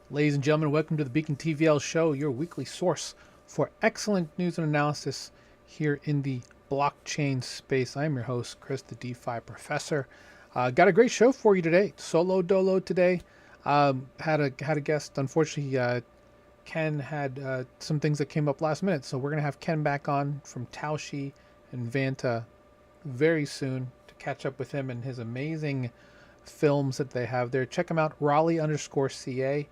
Ladies and gentlemen, welcome to the Beacon TVL show, your weekly source for excellent news and analysis here in the blockchain space. I'm your host, Chris, the DeFi professor. Got a great show for you today. Solo dolo today. Had a guest. Unfortunately, Ken had some things that came up last minute, so we're gonna have Ken back on from Taoshi and Vanta very soon to catch up with him and his amazing films that they have there. Check him out, Raleigh_CA.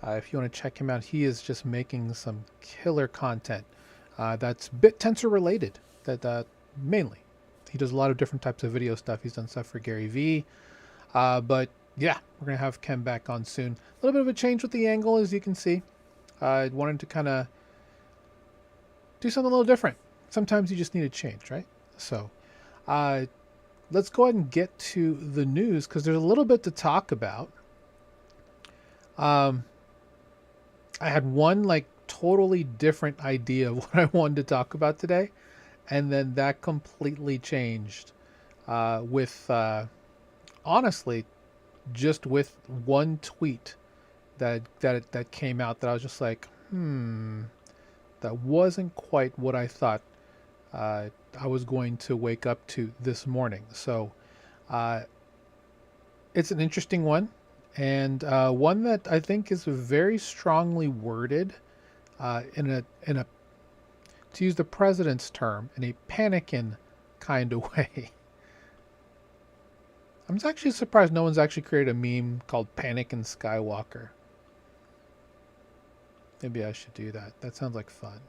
If you want to check him out, he is just making some killer content that's BitTensor related. That mainly, he does a lot of different types of video stuff. He's done stuff for Gary Vee, but yeah, we're gonna have Ken back on soon. A little bit of a change with the angle, as you can see. I wanted to kind of do something a little different. Sometimes you just need a change, right? So, let's go ahead and get to the news because there's a little bit to talk about. I had one like totally different idea of what I wanted to talk about today, and then that completely changed with honestly just with one tweet that came out that I was just like, that wasn't quite what I thought I was going to wake up to this morning. So it's an interesting one, and one that I think is very strongly worded in a to use the president's term, in a panicking kind of way. I'm actually surprised no one's actually created a meme called Panicking Skywalker. Maybe I should do that. That sounds like fun.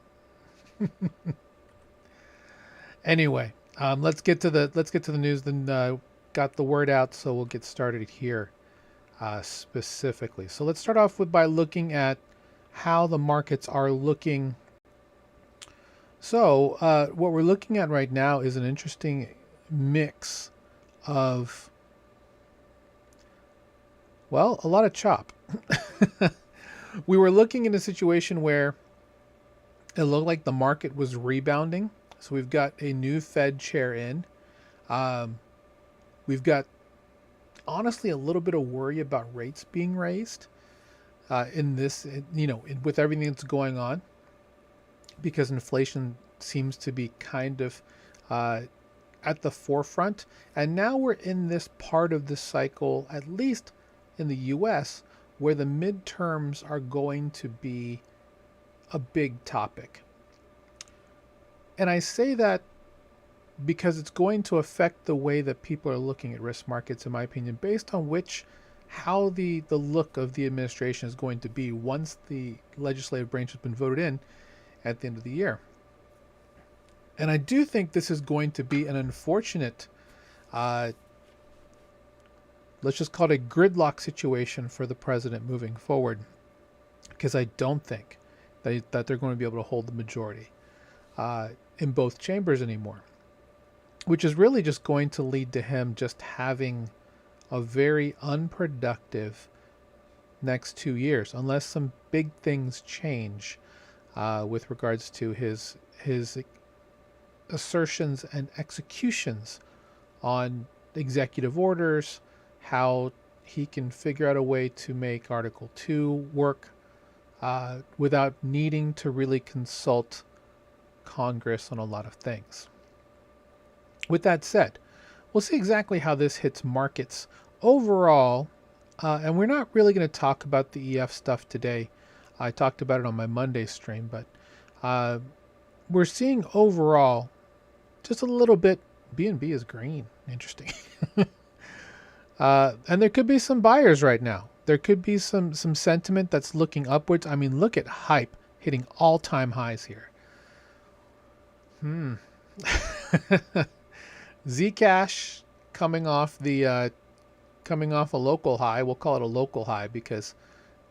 Anyway, let's get to the news. Then got the word out, so we'll get started here specifically. So let's start off by looking at how the markets are looking. So what we're looking at right now is an interesting mix of, well, a lot of chop. We were looking in a situation where it looked like the market was rebounding. So we've got a new Fed chair in. We've got, honestly, a little bit of worry about rates being raised in this, with everything that's going on, because inflation seems to be kind of at the forefront. And now we're in this part of the cycle, at least in the US, where the midterms are going to be a big topic. And I say that because it's going to affect the way that people are looking at risk markets, in my opinion, based on how the look of the administration is going to be once the legislative branch has been voted in at the end of the year. And I do think this is going to be an unfortunate, let's just call it a gridlock situation for the president moving forward, because I don't think that they're going to be able to hold the majority in both chambers anymore, which is really just going to lead to him just having a very unproductive next 2 years, unless some big things change with regards to his assertions and executions on executive orders, how he can figure out a way to make Article 2 work without needing to really consult Congress on a lot of things. With that said, we'll see exactly how this hits markets overall, and we're not really going to talk about the EF stuff today. I talked about it on my Monday stream, but we're seeing overall just a little bit. BNB is green. Interesting. And there could be some buyers right now. There could be some sentiment that's looking upwards. I mean, look at hype hitting all-time highs here. Zcash coming off a local high. We'll call it a local high because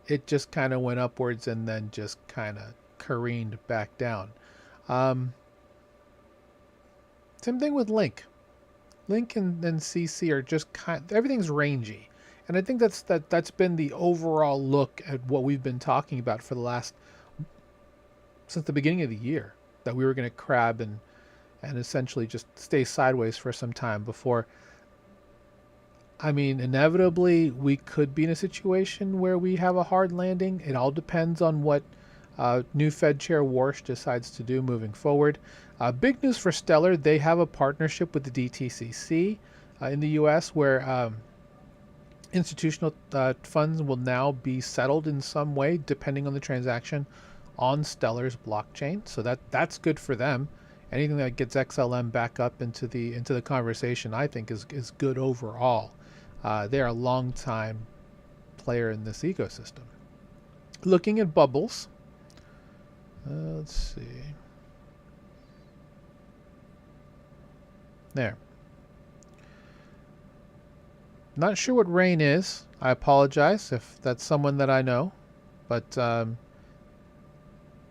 it just kind of went upwards and then just kind of careened back down. Same thing with Link. Link and CC are just everything's rangy. And I think that's been the overall look at what we've been talking about for since the beginning of the year, that we were going to crab and essentially just stay sideways for some time before I mean, inevitably, we could be in a situation where we have a hard landing. It all depends on what new Fed Chair Warsh decides to do moving forward. Big news for Stellar, they have a partnership with the DTCC in the US where institutional funds will now be settled in some way, depending on the transaction, on Stellar's blockchain. So that's good for them. Anything that gets XLM back up into the conversation, I think, is good overall. They're a long time player in this ecosystem. Looking at bubbles, let's see. There. Not sure what rain is. I apologize if that's someone that I know, but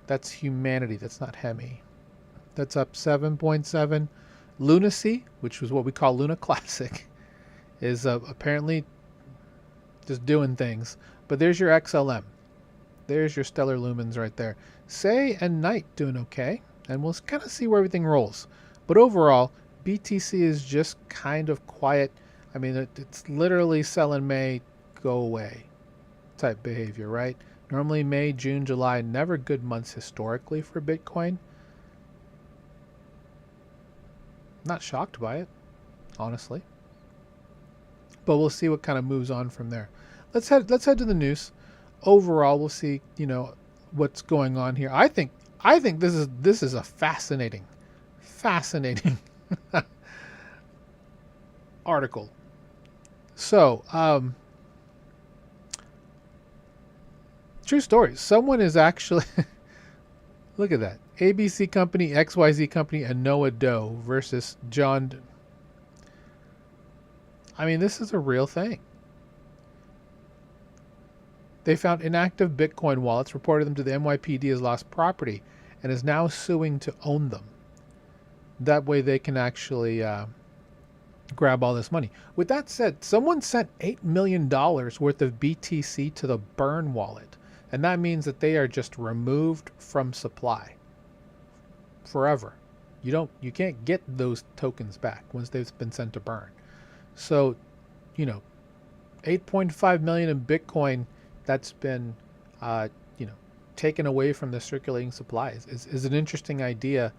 that's humanity. That's not Hemi. That's up 7.7. Lunacy, which was what we call Luna Classic, is apparently just doing things. But there's your XLM. There's your Stellar Lumens right there. Say and Night doing okay, and we'll kind of see where everything rolls. But overall, BTC is just kind of quiet. I mean, it's literally sell in May, go away type behavior, right? Normally May, June, July, never good months historically for Bitcoin. Not shocked by it, honestly. But we'll see what kind of moves on from there. Let's head to the news. Overall, we'll see, what's going on here. I think this is a fascinating article. So, true story. Someone is actually look at that. ABC company, XYZ company, and Noah Doe versus John. I mean, this is a real thing. They found inactive Bitcoin wallets, reported them to the NYPD as lost property, and is now suing to own them. That way they can actually grab all this money. With that said, someone sent $8 million worth of BTC to the burn wallet, and that means that they are just removed from supply forever. You can't get those tokens back once they've been sent to burn. So, 8.5 million in Bitcoin that's been, taken away from the circulating supplies is an interesting idea.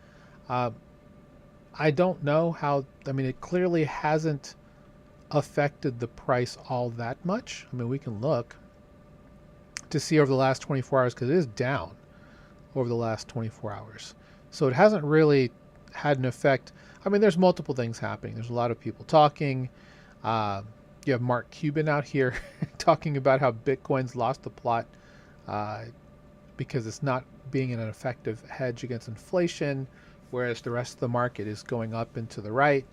I don't know how. I mean, it clearly hasn't affected the price all that much. I mean, we can look to see over the last 24 hours because it is down over the last 24 hours. So it hasn't really had an effect. I mean, there's multiple things happening. There's a lot of people talking. You have Mark Cuban out here talking about how Bitcoin's lost the plot because it's not being an effective hedge against inflation, whereas the rest of the market is going up and to the right.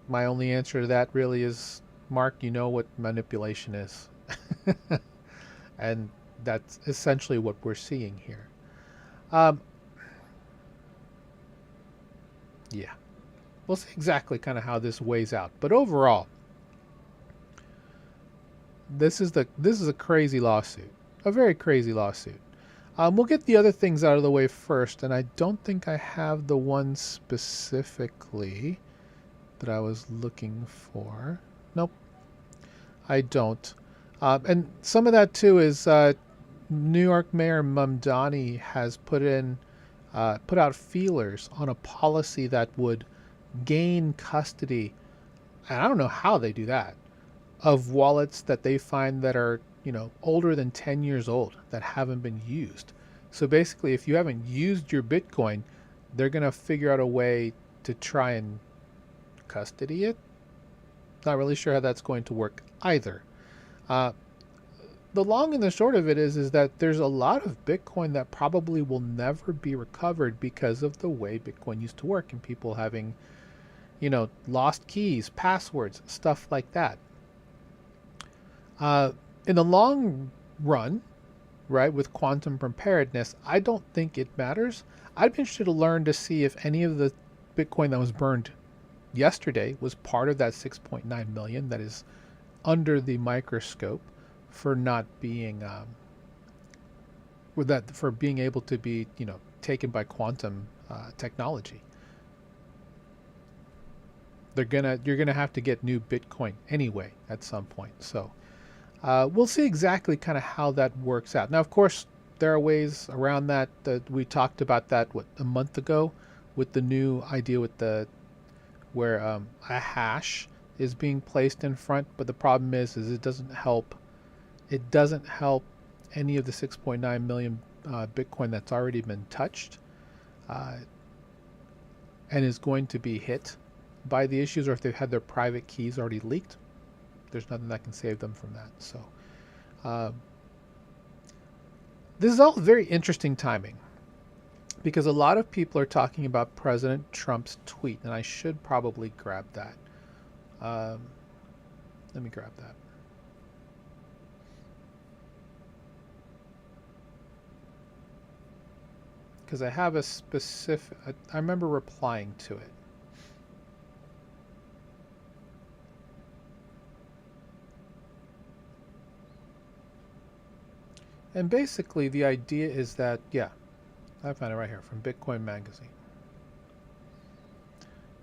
My only answer to that really is, Mark, you know what manipulation is. And that's essentially what we're seeing here. Yeah. We'll see exactly kind of how this weighs out. But overall, this is a crazy lawsuit. A very crazy lawsuit. We'll get the other things out of the way first, and I don't think I have the one specifically that I was looking for. Nope, I don't. And some of that too is New York Mayor Mamdani has put out feelers on a policy that would gain custody, and I don't know how they do that, of wallets that they find that are older than 10 years old that haven't been used. So basically, if you haven't used your Bitcoin, they're going to figure out a way to try and custody it. Not really sure how that's going to work either. The long and the short of it is that there's a lot of Bitcoin that probably will never be recovered because of the way Bitcoin used to work and people having, lost keys, passwords, stuff like that. In the long run, right, with quantum preparedness, I don't think it matters. I'd be interested to learn to see if any of the Bitcoin that was burned yesterday was part of that 6.9 million that is under the microscope for not being for being able to be taken by quantum technology. you're gonna have to get new Bitcoin anyway at some point. So we'll see exactly kind of how that works out. Now, of course, there are ways around that. We talked about that a month ago with the new idea with the where a hash is being placed in front, but the problem is it doesn't help. It doesn't help any of the 6.9 million Bitcoin that's already been touched and is going to be hit by the issues, or if they've had their private keys already leaked. There's nothing that can save them from that. So this is all very interesting timing, because a lot of people are talking about President Trump's tweet, and I should probably grab that. Let me grab that. Because I have a specific, I remember replying to it. And basically the idea is that, yeah, I found it right here from Bitcoin Magazine.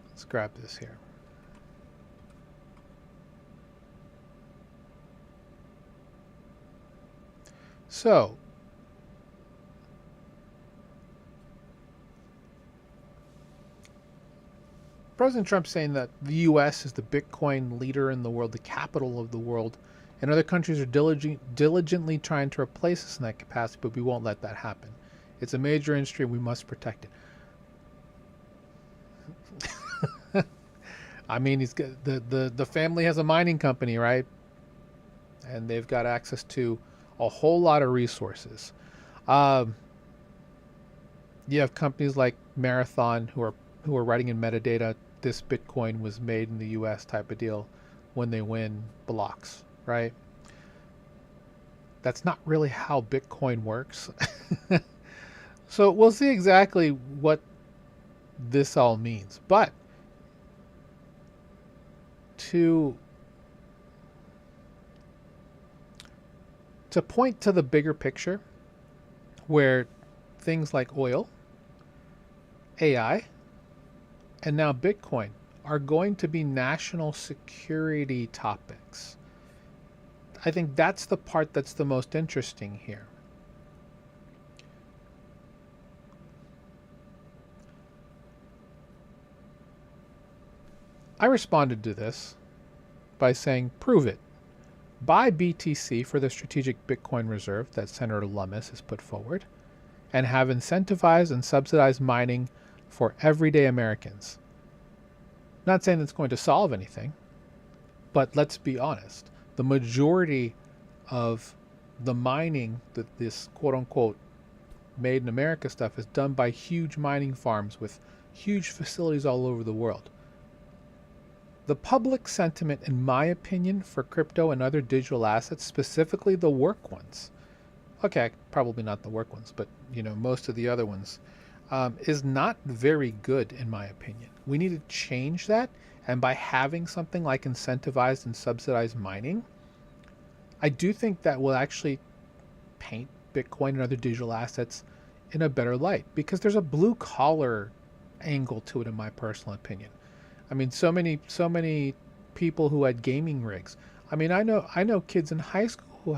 Let's grab this here. So, President Trump saying that the U.S. is the Bitcoin leader in the world, the capital of the world, and other countries are diligently trying to replace us in that capacity, but we won't let that happen. It's a major industry, and we must protect it. I mean, he's got, the family has a mining company, right? And they've got access to a whole lot of resources. You have companies like Marathon who are writing in metadata, this Bitcoin was made in the U.S. type of deal when they win blocks, right? That's not really how Bitcoin works. So we'll see exactly what this all means. But to point to the bigger picture, where things like oil, AI, and now Bitcoin are going to be national security topics. I think that's the part that's the most interesting here. I responded to this by saying, prove it. Buy BTC for the strategic Bitcoin reserve that Senator Lummis has put forward, and have incentivized and subsidized mining for everyday Americans. Not saying it's going to solve anything, but let's be honest. The majority of the mining that this quote-unquote made in America stuff is done by huge mining farms with huge facilities all over the world. The public sentiment, in my opinion, for crypto and other digital assets, specifically the work ones, okay, probably not the work ones, but most of the other ones, is not very good in my opinion. We need to change that, and by having something like incentivized and subsidized mining, I do think that will actually paint Bitcoin and other digital assets in a better light, because there's a blue collar angle to it, in my personal opinion. I mean, so many people who had gaming rigs. I mean, I know kids in high school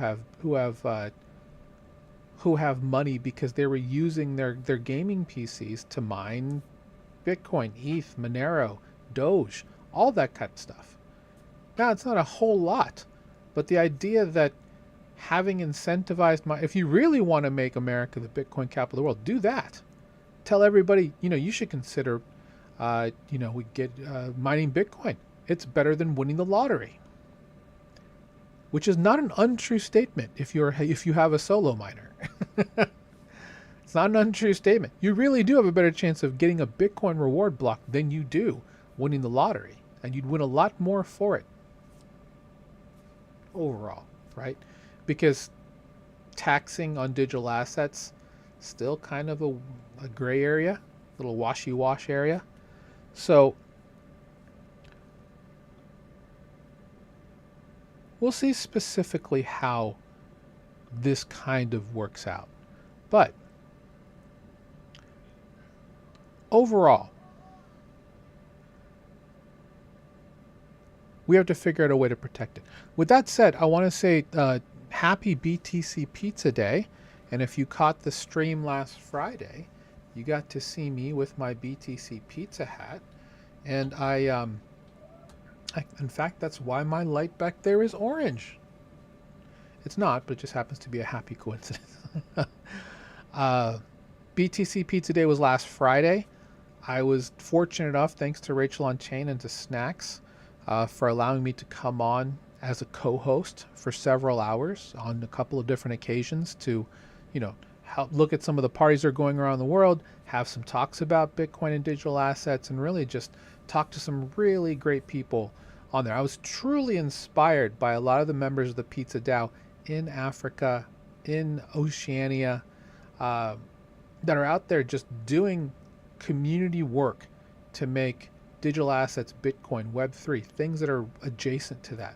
who have money because they were using their gaming PCs to mine Bitcoin, ETH, Monero, Doge, all that kind of stuff. Now, it's not a whole lot, but the idea that having incentivized if you really want to make America the Bitcoin capital of the world, do that. Tell everybody, you should consider we get mining Bitcoin. It's better than winning the lottery, which is not an untrue statement. If you have a solo miner, it's not an untrue statement. You really do have a better chance of getting a Bitcoin reward block than you do winning the lottery, and you'd win a lot more for it overall, right? Because taxing on digital assets still kind of a gray area, little washy-wash area. So we'll see specifically how this kind of works out. But overall, We have to figure out a way to protect it. With that said, I want to say happy BTC Pizza Day. And if you caught the stream last Friday, you got to see me with my BTC Pizza hat. And in fact, that's why my light back there is orange. It's not, but it just happens to be a happy coincidence. BTC Pizza Day was last Friday. I was fortunate enough, thanks to Rachel on Chain and to Snacks, for allowing me to come on as a co-host for several hours on a couple of different occasions to, help look at some of the parties that are going around the world, have some talks about Bitcoin and digital assets, and really just talk to some really great people on there. I was truly inspired by a lot of the members of the Pizza DAO in Africa, in Oceania, that are out there just doing community work to make digital assets, Bitcoin, Web3, things that are adjacent to that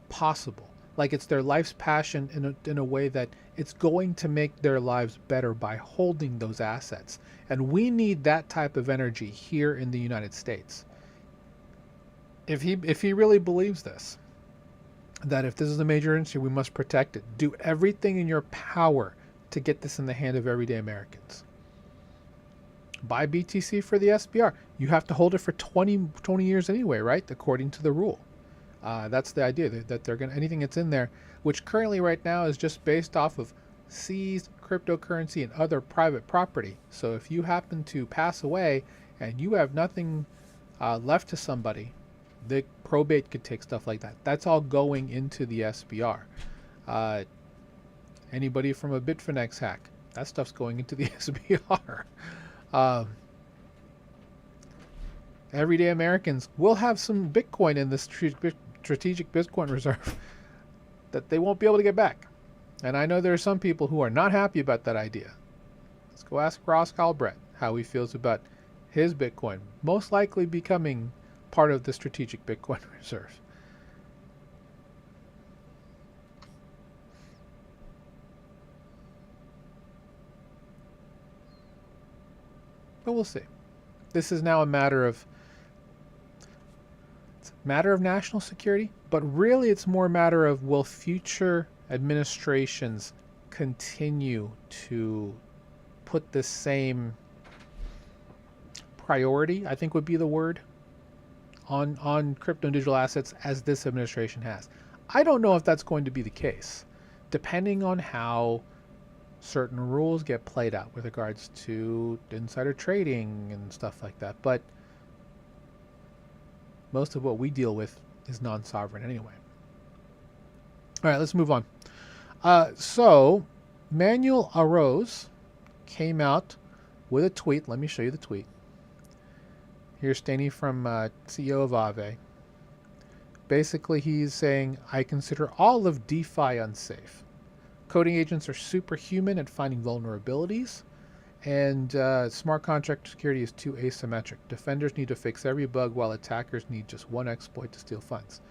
possible. Like it's their life's passion in a way that it's going to make their lives better by holding those assets. And we need that type of energy here in the United States. If he really believes this, that if this is a major industry, we must protect it. Do everything in your power to get this in the hand of everyday Americans. Buy BTC for the SBR. You have to hold it for 20 years anyway, right? According to the rule. That's the idea, that they're going to, anything that's in there, which currently right now is just based off of seized cryptocurrency and other private property. So if you happen to pass away and you have nothing left to somebody, the probate could take stuff like that. That's all going into the SBR. Anybody from a Bitfinex hack, that stuff's going into the SBR. Everyday Americans will have some Bitcoin in this strategic Bitcoin reserve that they won't be able to get back. And I know there are some people who are not happy about that idea. Let's go ask Ross Galbraith how he feels about his Bitcoin most likely becoming part of the strategic Bitcoin reserve. But we'll see. This is now a matter of national security, but really it's more a matter of, will future administrations continue to put the same priority, I think would be the word, on crypto and digital assets as this administration has. I don't know if that's going to be the case, depending on how certain rules get played out with regards to insider trading and stuff like that. But most of what we deal with is non-sovereign anyway. All right, let's move on. So Manuel Arroz came out with a tweet. Let me show you the tweet. Here's Stanley from CEO of Aave. Basically, he's saying, I consider all of DeFi unsafe. Coding agents are superhuman at finding vulnerabilities, and smart contract security is too asymmetric. Defenders need to fix every bug while attackers need just one exploit to steal funds.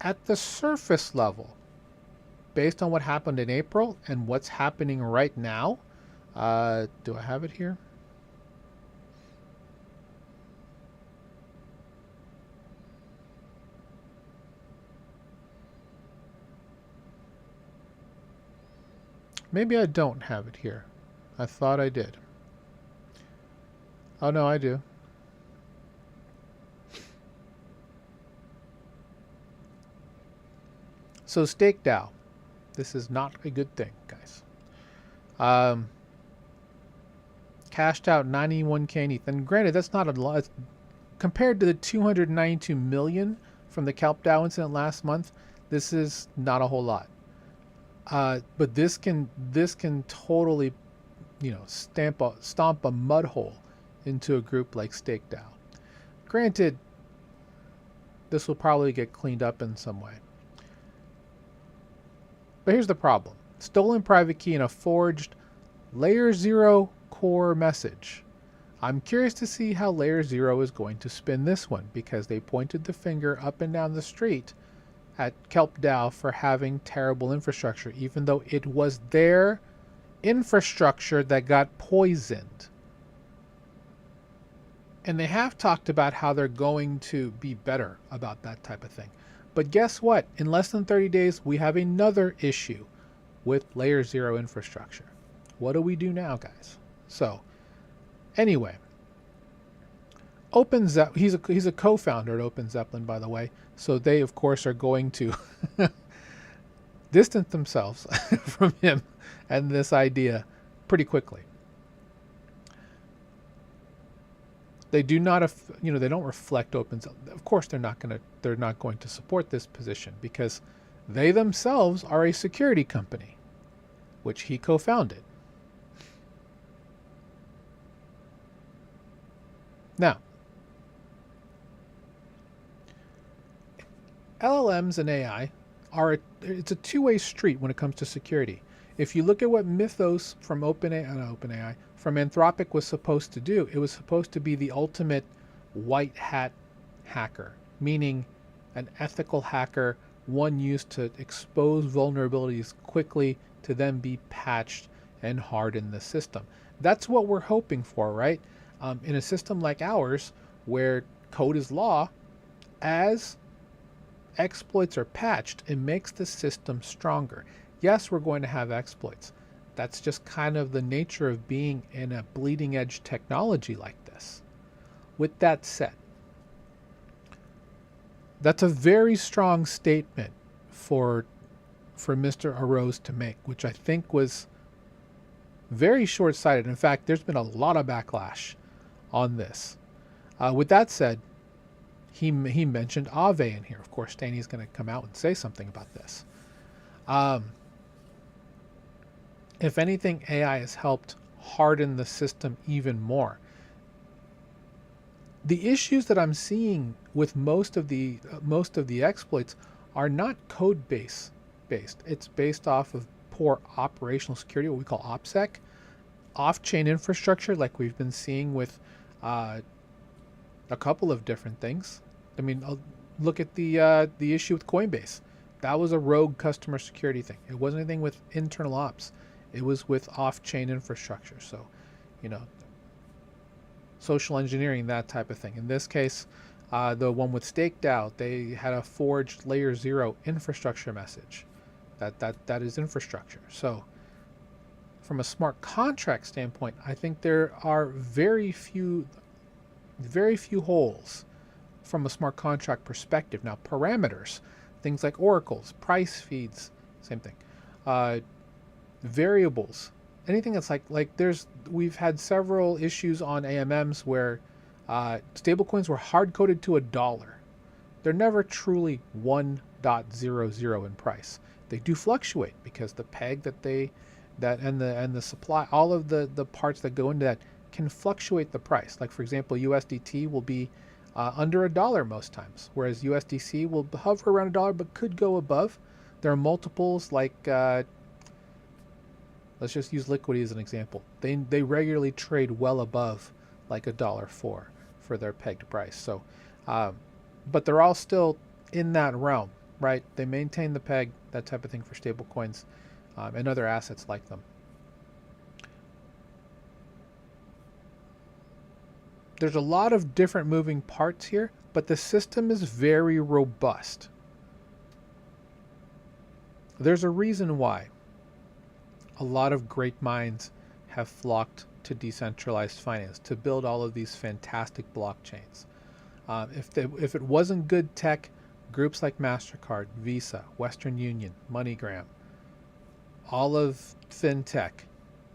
At the surface level, based on what happened in April and what's happening right now, do I have it here? Maybe I don't have it here. I thought I did. Oh no, I do. So Stake DAO. This is not a good thing, guys. Cashed out 91K in ETH. And granted, that's not a lot. Compared to the 292 million from the Kelp DAO incident last month, this is not a whole lot. But this can totally, stomp a mud hole into a group like Stake DAO. Granted, this will probably get cleaned up in some way. But here's the problem. Stolen private key and a forged Layer 0 core message. I'm curious to see how Layer 0 is going to spin this one, because they pointed the finger up and down the street at Kelp DAO for having terrible infrastructure, even though it was their infrastructure that got poisoned. And they have talked about how they're going to be better about that type of thing. But guess what? In less than 30 days, we have another issue with layer 0 infrastructure. What do we do now, guys? So, anyway, he's a co-founder at Open Zeppelin, by the way. So they, of course, are going to distance themselves from him and this idea pretty quickly. They do not, they don't reflect Open Zeppelin. Of course, they're not going to support this position because they themselves are a security company, which he co-founded. Now, LLMs and AI it's a two-way street when it comes to security. If you look at what Mythos from from Anthropic was supposed to do, it was supposed to be the ultimate white hat hacker, meaning an ethical hacker, one used to expose vulnerabilities quickly to then be patched and harden the system. That's what we're hoping for, right? In a system like ours, where code is law, as exploits are patched, it makes the system stronger. Yes, we're going to have exploits. That's just kind of the nature of being in a bleeding edge technology like this. With that said, that's a very strong statement for Mr. Arose to make, which I think was very short-sighted. In fact, there's been a lot of backlash on this. With that said, he mentioned Aave in here. Of course, Stanley's going to come out and say something about this. If anything, AI has helped harden the system even more. The issues that I'm seeing with most of the exploits are not code based. It's based off of poor operational security, what we call OPSEC, off-chain infrastructure, like we've been seeing with a couple of different things. I mean, look at the issue with Coinbase. That was a rogue customer security thing. It wasn't anything with internal ops. It was with off-chain infrastructure. So, social engineering, that type of thing. In this case, the one with Staked Out, they had a forged layer 0 infrastructure message. That is infrastructure. So, from a smart contract standpoint, I think there are very few holes from a smart contract perspective. Now, parameters, things like oracles, price feeds, same thing. Variables, anything that's we've had several issues on AMMs where stablecoins were hard-coded to $1. They're never truly 1.00 in price. They do fluctuate because the peg and the supply, all of the parts that go into that can fluctuate the price. Like, for example, USDT will be under $1 most times, whereas USDC will hover around $1 but could go above. There are multiples like let's just use Liquidity as an example. They regularly trade well above like $1.04 for their pegged price. So, but they're all still in that realm, right? They maintain the peg, that type of thing for stable coins and other assets like them. There's a lot of different moving parts here, but the system is very robust. There's a reason why a lot of great minds have flocked to decentralized finance to build all of these fantastic blockchains. If it wasn't good tech, groups like MasterCard, Visa, Western Union, MoneyGram, all of FinTech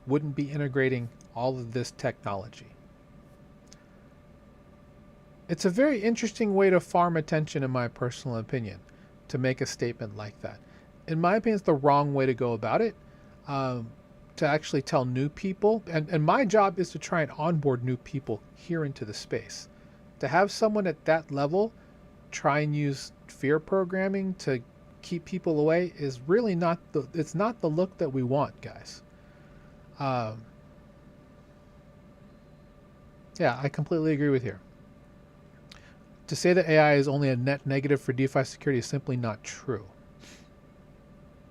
wouldn't be integrating all of this technology. It's a very interesting way to farm attention, in my personal opinion, to make a statement like that. In my opinion, it's the wrong way to go about it. To actually tell new people, and my job is to try and onboard new people here into the space. To have someone at that level try and use fear programming to keep people away is really not the look that we want, guys. Yeah, I completely agree with you. To say that AI is only a net negative for DeFi security is simply not true.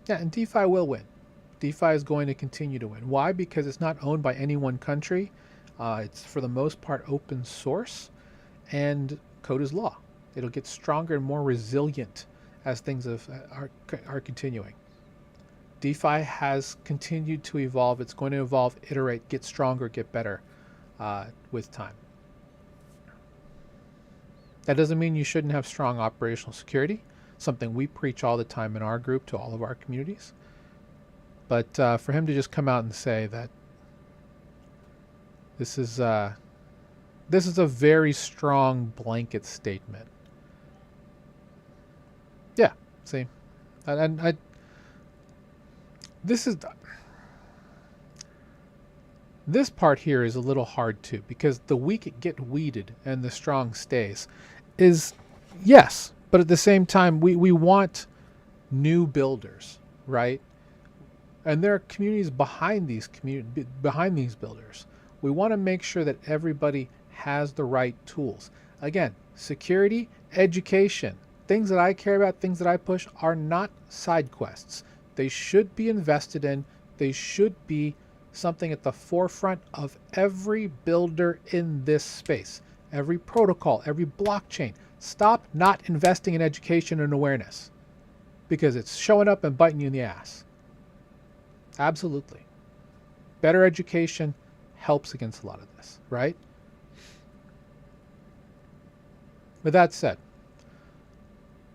Yeah, and DeFi will win. DeFi is going to continue to win. Why? Because it's not owned by any one country. It's for the most part open source, and code is law. It'll get stronger and more resilient as things are continuing. DeFi has continued to evolve. It's going to evolve, iterate, get stronger, get better with time. That doesn't mean you shouldn't have strong operational security, something we preach all the time in our group to all of our communities. But for him to just come out and say that this is a very strong blanket statement. Yeah, see, and this part here is a little hard too, because the weak get weeded and the strong stays. Is yes, but at the same time, we want new builders, right? And there are communities behind these builders. We want to make sure that everybody has the right tools. Again, security, education, things that I care about, things that I push are not side quests. They should be invested in. They should be something at the forefront of every builder in this space. Every protocol, every blockchain. Stop not investing in education and awareness, because it's showing up and biting you in the ass. Absolutely. Better education helps against a lot of this, right? With that said,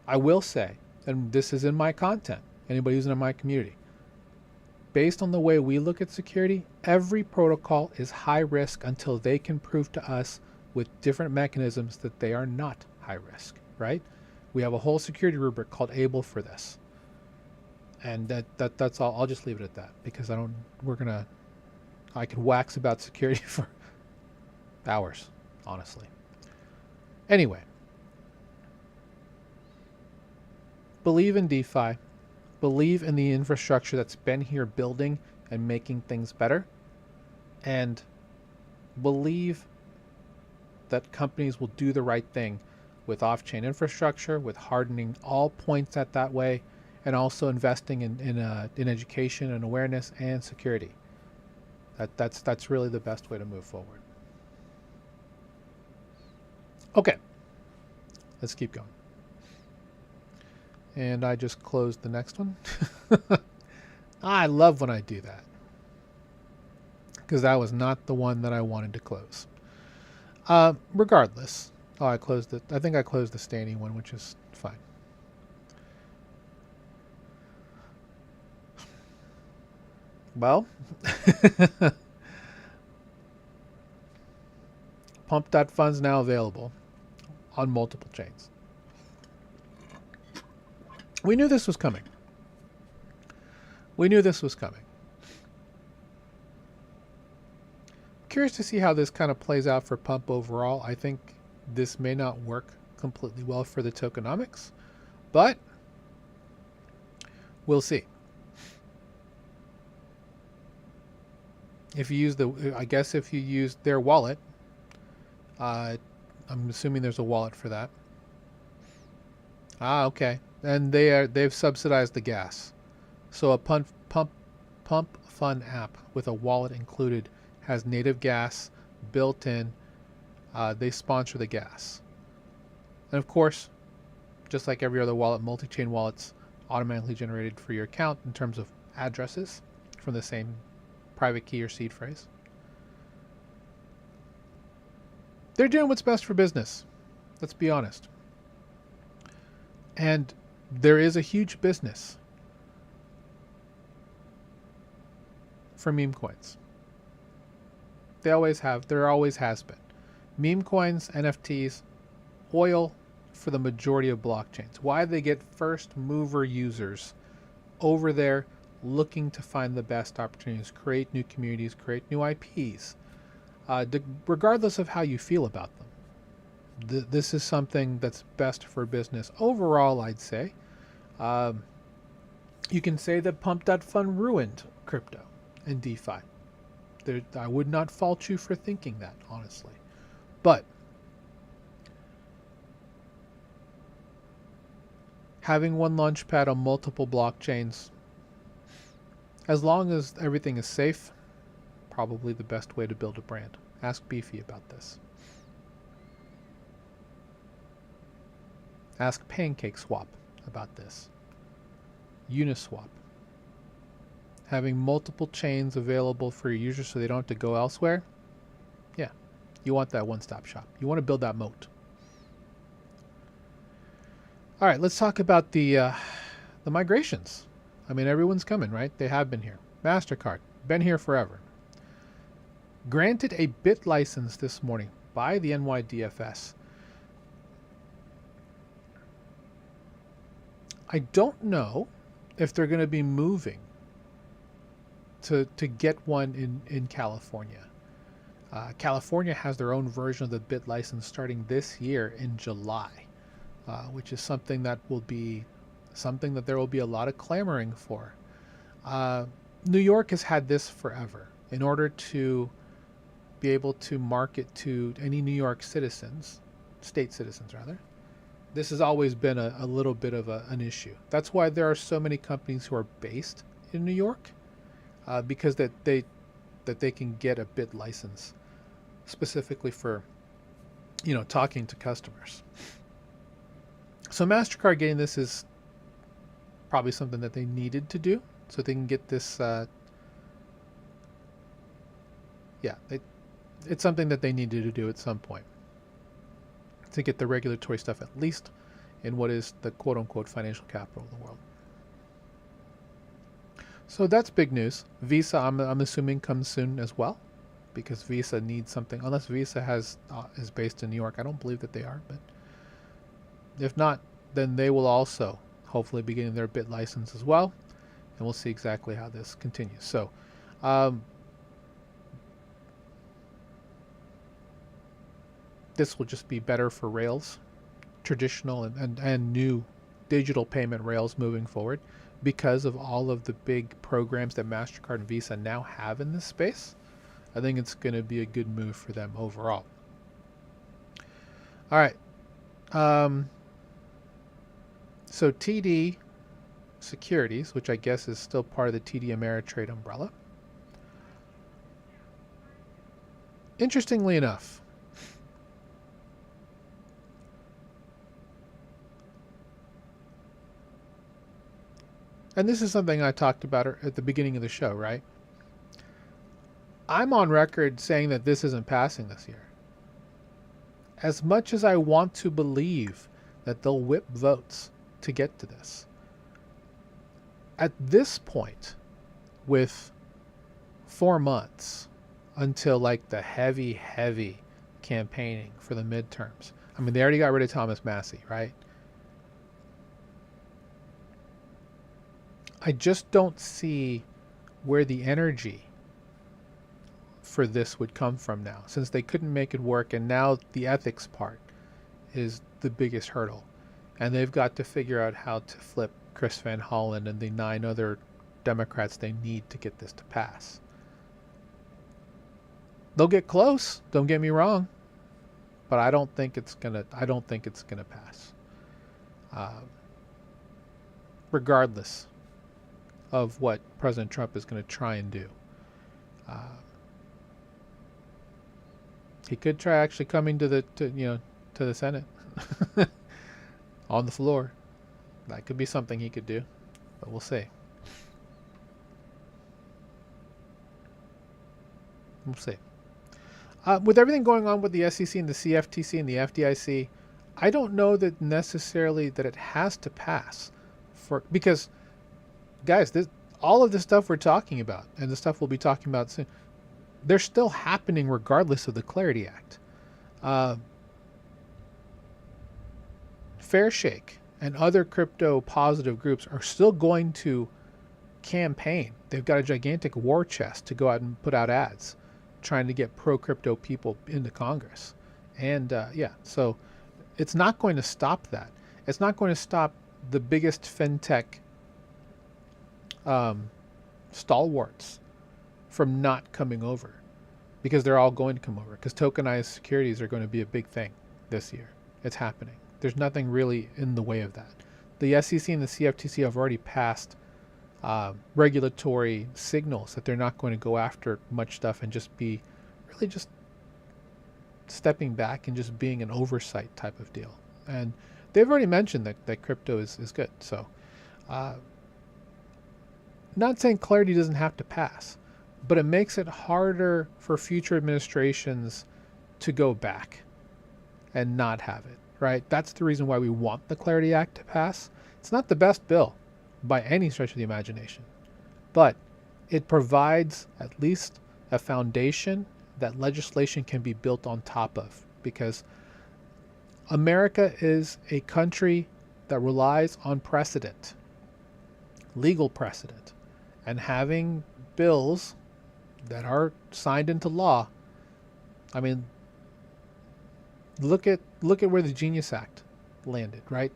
I will say, and this is in my content, anybody who's in my community, based on the way we look at security, every protocol is high risk until they can prove to us with different mechanisms that they are not high risk, right? We have a whole security rubric called ABLE for this. And that's all. I'll just leave it at that, because I could wax about security for hours, honestly. Anyway, believe in DeFi, believe in the infrastructure that's been here building and making things better, and believe that companies will do the right thing with off-chain infrastructure, with hardening all points at that way, and also investing in education and awareness and security. That's really the best way to move forward. Okay, let's keep going. And I just closed the next one. I love when I do that, because that was not the one that I wanted to close. Regardless, I closed it. I think I closed the standing one, which is fine. Well, Pump.fund's now available on multiple chains. We knew this was coming. Curious to see how this kind of plays out for Pump overall. I think this may not work completely well for the tokenomics, but we'll see. If you use if you use their wallet, I'm assuming there's a wallet for that. Okay. And they've subsidized the gas. So a pump fund app with a wallet included has native gas built in. They sponsor the gas. And of course, just like every other wallet, multi-chain wallets automatically generated for your account in terms of addresses from the same private key or seed phrase. They're doing what's best for business. Let's be honest. And there is a huge business for meme coins. There always has been. Meme coins, NFTs, oil for the majority of blockchains. Why they get first mover users over there looking to find the best opportunities, create new communities, create new IPs, regardless of how you feel about them. This is something that's best for business overall, I'd say. You can say that Pump.fund ruined crypto and DeFi. I would not fault you for thinking that, honestly. But having one launchpad on multiple blockchains, as long as everything is safe, probably the best way to build a brand. Ask Beefy about this. Ask PancakeSwap about this. Uniswap. Having multiple chains available for your users so they don't have to go elsewhere. Yeah, you want that one-stop shop. You want to build that moat. All right, let's talk about the migrations. I mean, everyone's coming, right? They have been here. MasterCard, been here forever. Granted a bit license this morning by the NYDFS. I don't know if they're going to be moving to get one in California. California has their own version of the bit license starting this year in July, which is something that there will be a lot of clamoring for. New York has had this forever. In order to be able to market to any New York citizens, state citizens rather, this has always been a little bit of an issue. That's why there are so many companies who are based in New York, because that they can get a bit license specifically for, talking to customers. So MasterCard getting this is probably something that they needed to do so they can get this. It's something that they needed to do at some point to get the regulatory stuff at least in what is the quote-unquote financial capital of the world. So that's big news. Visa, I'm assuming, comes soon as well, because Visa needs something. Unless Visa is based in New York, I don't believe that they are. But if not, then they will also hopefully be getting their bit license as well, and we'll see exactly how this continues. So. This will just be better for rails, traditional and new digital payment rails moving forward, because of all of the big programs that MasterCard and Visa now have in this space. I think it's going to be a good move for them overall. All right. So TD Securities, which I guess is still part of the TD Ameritrade umbrella. Interestingly enough, and this is something I talked about at the beginning of the show, right? I'm on record saying that this isn't passing this year. As much as I want to believe that they'll whip votes to get to this, at this point, with 4 months until like the heavy campaigning for the midterms. I mean, they already got rid of Thomas Massey, right? I just don't see where the energy for this would come from now, since they couldn't make it work, and now the ethics part is the biggest hurdle. And they've got to figure out how to flip Chris Van Hollen and the 9 other Democrats they need to get this to pass. They'll get close, don't get me wrong, but I don't think it's gonna pass. Regardless of what President Trump is going to try and do. He could try actually coming to the Senate on the floor. That could be something he could do, but we'll see. We'll see. With everything going on with the SEC and the CFTC and the FDIC, I don't know that necessarily that it has to pass because guys, all of the stuff we're talking about and the stuff we'll be talking about soon, they're still happening regardless of the Clarity Act. Fairshake and other crypto positive groups are still going to campaign. They've got a gigantic war chest to go out and put out ads trying to get pro-crypto people into Congress. And so it's not going to stop that. It's not going to stop the biggest fintech stalwarts from not coming over, because they're all going to come over, because tokenized securities are going to be a big thing this year. It's happening. There's nothing really in the way of that. The SEC and the CFTC have already passed regulatory signals that they're not going to go after much stuff and just be really just stepping back and just being an oversight type of deal. And they've already mentioned that crypto is good. So not saying clarity doesn't have to pass, but it makes it harder for future administrations to go back and not have it, right? That's the reason why we want the Clarity Act to pass. It's not the best bill by any stretch of the imagination, but it provides at least a foundation that legislation can be built on top of, because America is a country that relies on precedent, legal precedent, and having bills that are signed into law. I mean, look at where the Genius Act landed, right?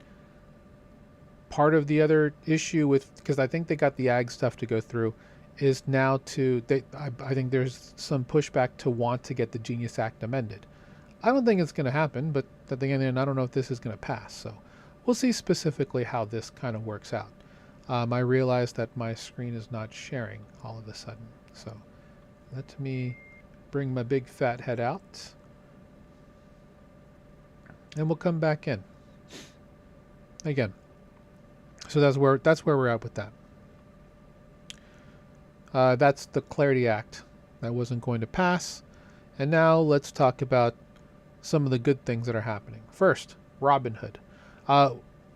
Part of the other issue with, because I think they got the ag stuff to go through, is now I think there's some pushback to want to get the Genius Act amended. I don't think it's going to happen, but at the end, I don't know if this is going to pass. So we'll see specifically how this kind of works out. I realized that my screen is not sharing all of a sudden. So let me bring my big fat head out, and we'll come back in again. So that's where we're at with that. That's the Clarity Act that wasn't going to pass. And now let's talk about some of the good things that are happening. First, Robinhood.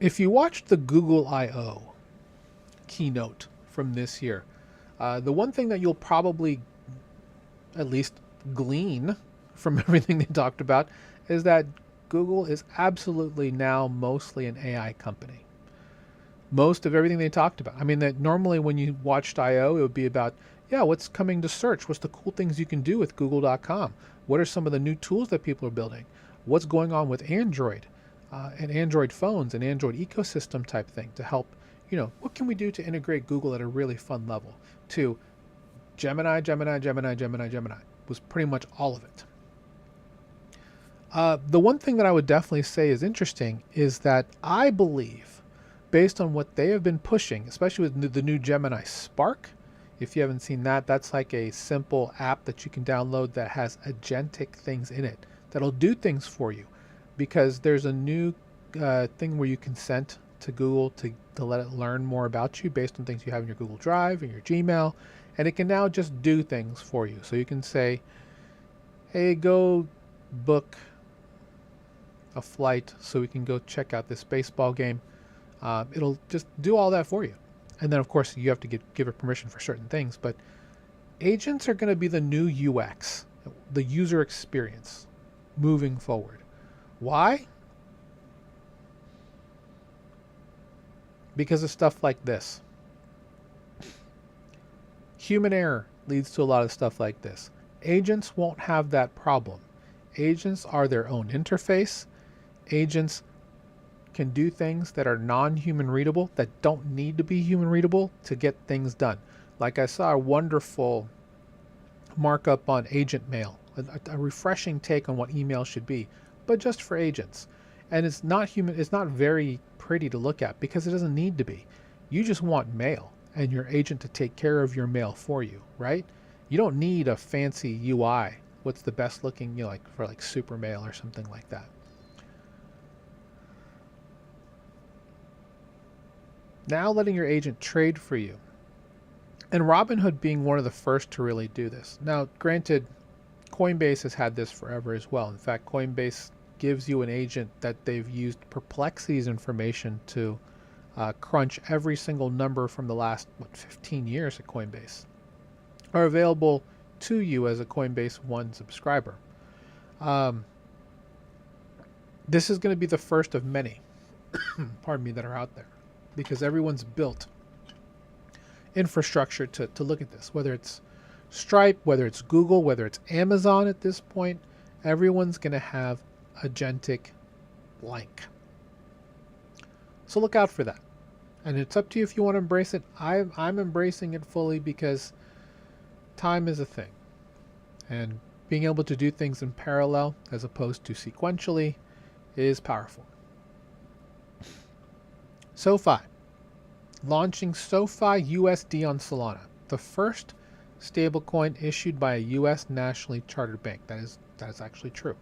If you watched the Google I/O keynote from this year, the one thing that you'll probably at least glean from everything they talked about is that Google is absolutely now mostly an AI company. Most of everything they talked about. I mean, that normally when you watched I/O, it would be about, yeah, what's coming to search? What's the cool things you can do with Google.com? What are some of the new tools that people are building? What's going on with Android and Android phones and Android ecosystem type thing to help, what can we do to integrate Google at a really fun level? To Gemini was pretty much all of it. The one thing that I would definitely say is interesting is that I believe, based on what they have been pushing, especially with the new Gemini Spark. If you haven't seen that, that's like a simple app that you can download that has agentic things in it that'll do things for you, because there's a new thing where you consent to Google to let it learn more about you based on things you have in your Google Drive and your Gmail, and it can now just do things for you. So you can say, hey, go book a flight so we can go check out this baseball game. It'll just do all that for you. And then, of course, you have to give it permission for certain things. But agents are going to be the new UX, the user experience, moving forward. Why? Because of stuff like this. Human error leads to a lot of stuff like this. Agents won't have that problem. Agents are their own interface. Agents can do things that are non-human readable, that don't need to be human readable to get things done. Like I saw a wonderful markup on agent mail, a refreshing take on what email should be, but just for agents. And it's not human, it's not very pretty to look at because it doesn't need to be. You just want mail and your agent to take care of your mail for you, right? You don't need a fancy UI. What's the best looking, like for like super mail or something like that. Now letting your agent trade for you. And Robinhood being one of the first to really do this. Now, granted, Coinbase has had this forever as well. In fact, Coinbase gives you an agent that they've used Perplexity's information to crunch every single number from the last, 15 years at Coinbase, are available to you as a Coinbase One subscriber. This is going to be the first of many, pardon me, that are out there, because everyone's built infrastructure to look at this, whether it's Stripe, whether it's Google, whether it's Amazon at this point. Everyone's going to have agentic blank. So look out for that. And it's up to you if you want to embrace it. I'm embracing it fully because time is a thing. And being able to do things in parallel as opposed to sequentially is powerful. SoFi. Launching SoFi USD on Solana. The first stablecoin issued by a U.S. nationally chartered bank. That is actually true.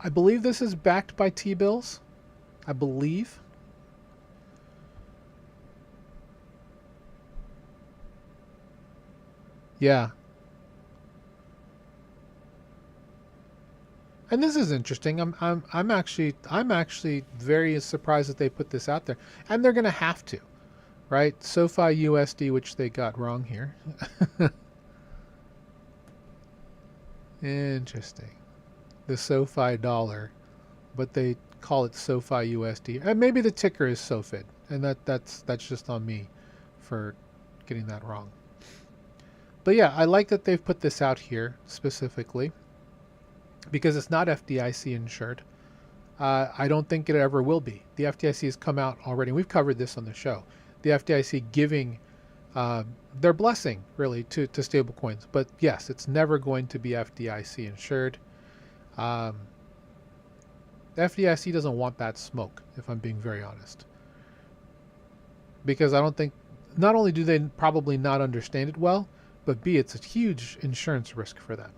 I believe this is backed by T-bills. I believe. Yeah. And this is interesting. I'm actually very surprised that they put this out there. And they're going to have to, right? SoFi USD, which they got wrong here. Interesting. The SoFi dollar, but they call it SoFi USD. And maybe the ticker is SoFid, and that's just on me for getting that wrong. But yeah, I like that they've put this out here specifically because it's not FDIC insured. I don't think it ever will be. The FDIC has come out already. We've covered this on the show. The FDIC giving their blessing, really, to stablecoins. But yes, it's never going to be FDIC insured. The FDIC doesn't want that smoke, if I'm being very honest. Because I don't think, not only do they probably not understand it well, but B, it's a huge insurance risk for them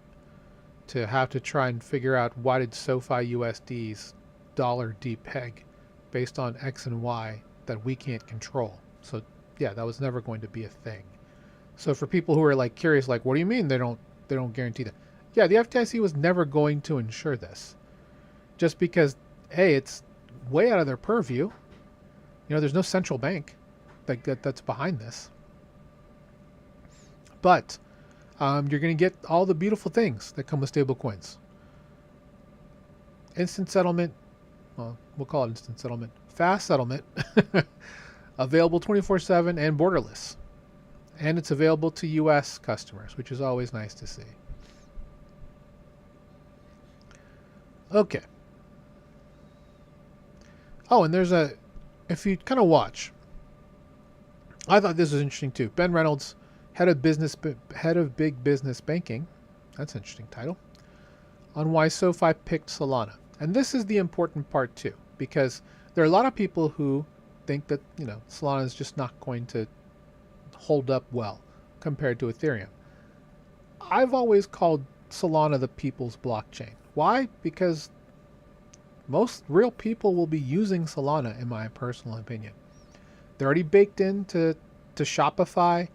to have to try and figure out why did SoFi USD's dollar depeg based on X and Y that we can't control. So yeah, that was never going to be a thing. So for people who are like curious, like, what do you mean they don't guarantee that? Yeah, the FDIC was never going to insure this, just because, hey, it's way out of their purview. You know, there's no central bank that's behind this. But you're going to get all the beautiful things that come with stablecoins. Instant settlement, well, we'll call it instant settlement. Fast settlement, available 24/7 and borderless. And it's available to U.S. customers, which is always nice to see. Okay. Oh, and there's if you kind of watch, I thought this was interesting too. Ben Reynolds, head of big business banking, that's an interesting title, on why SoFi picked Solana. And this is the important part too, because there are a lot of people who think that, you know, Solana is just not going to hold up well compared to Ethereum. I've always called Solana the people's blockchain. Why? Because most real people will be using Solana, in my personal opinion. They're already baked into Shopify,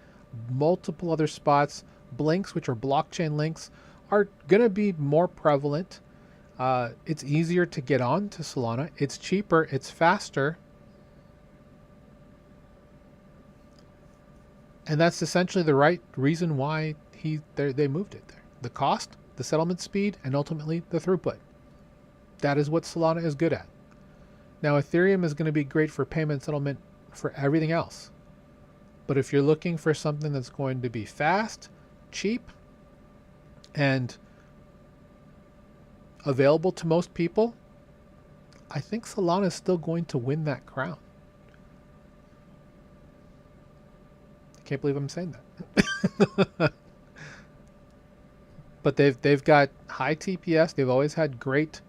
multiple other spots. Blinks, which are blockchain links, are going to be more prevalent. It's easier to get on to Solana. It's cheaper. It's faster. And that's essentially the right reason why they moved it there. The cost, the settlement speed, and ultimately the throughput. That is what Solana is good at. Now, Ethereum is going to be great for payment settlement for everything else. But if you're looking for something that's going to be fast, cheap, and available to most people, I think Solana is still going to win that crown. I can't believe I'm saying that. But they've got high TPS. They've always had great,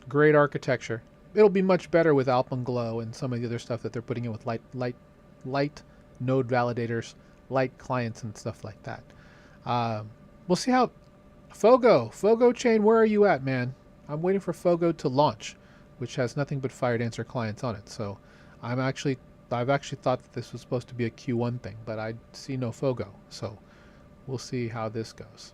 great architecture. It'll be much better with Alpenglow and some of the other stuff that they're putting in with light node validators, light clients and stuff like that. We'll see how Fogo chain. Where are you at, man? I'm waiting for Fogo to launch, which has nothing but Fired Answer clients on it. So I've actually thought that this was supposed to be a Q1 thing, but I see no Fogo. So we'll see how this goes.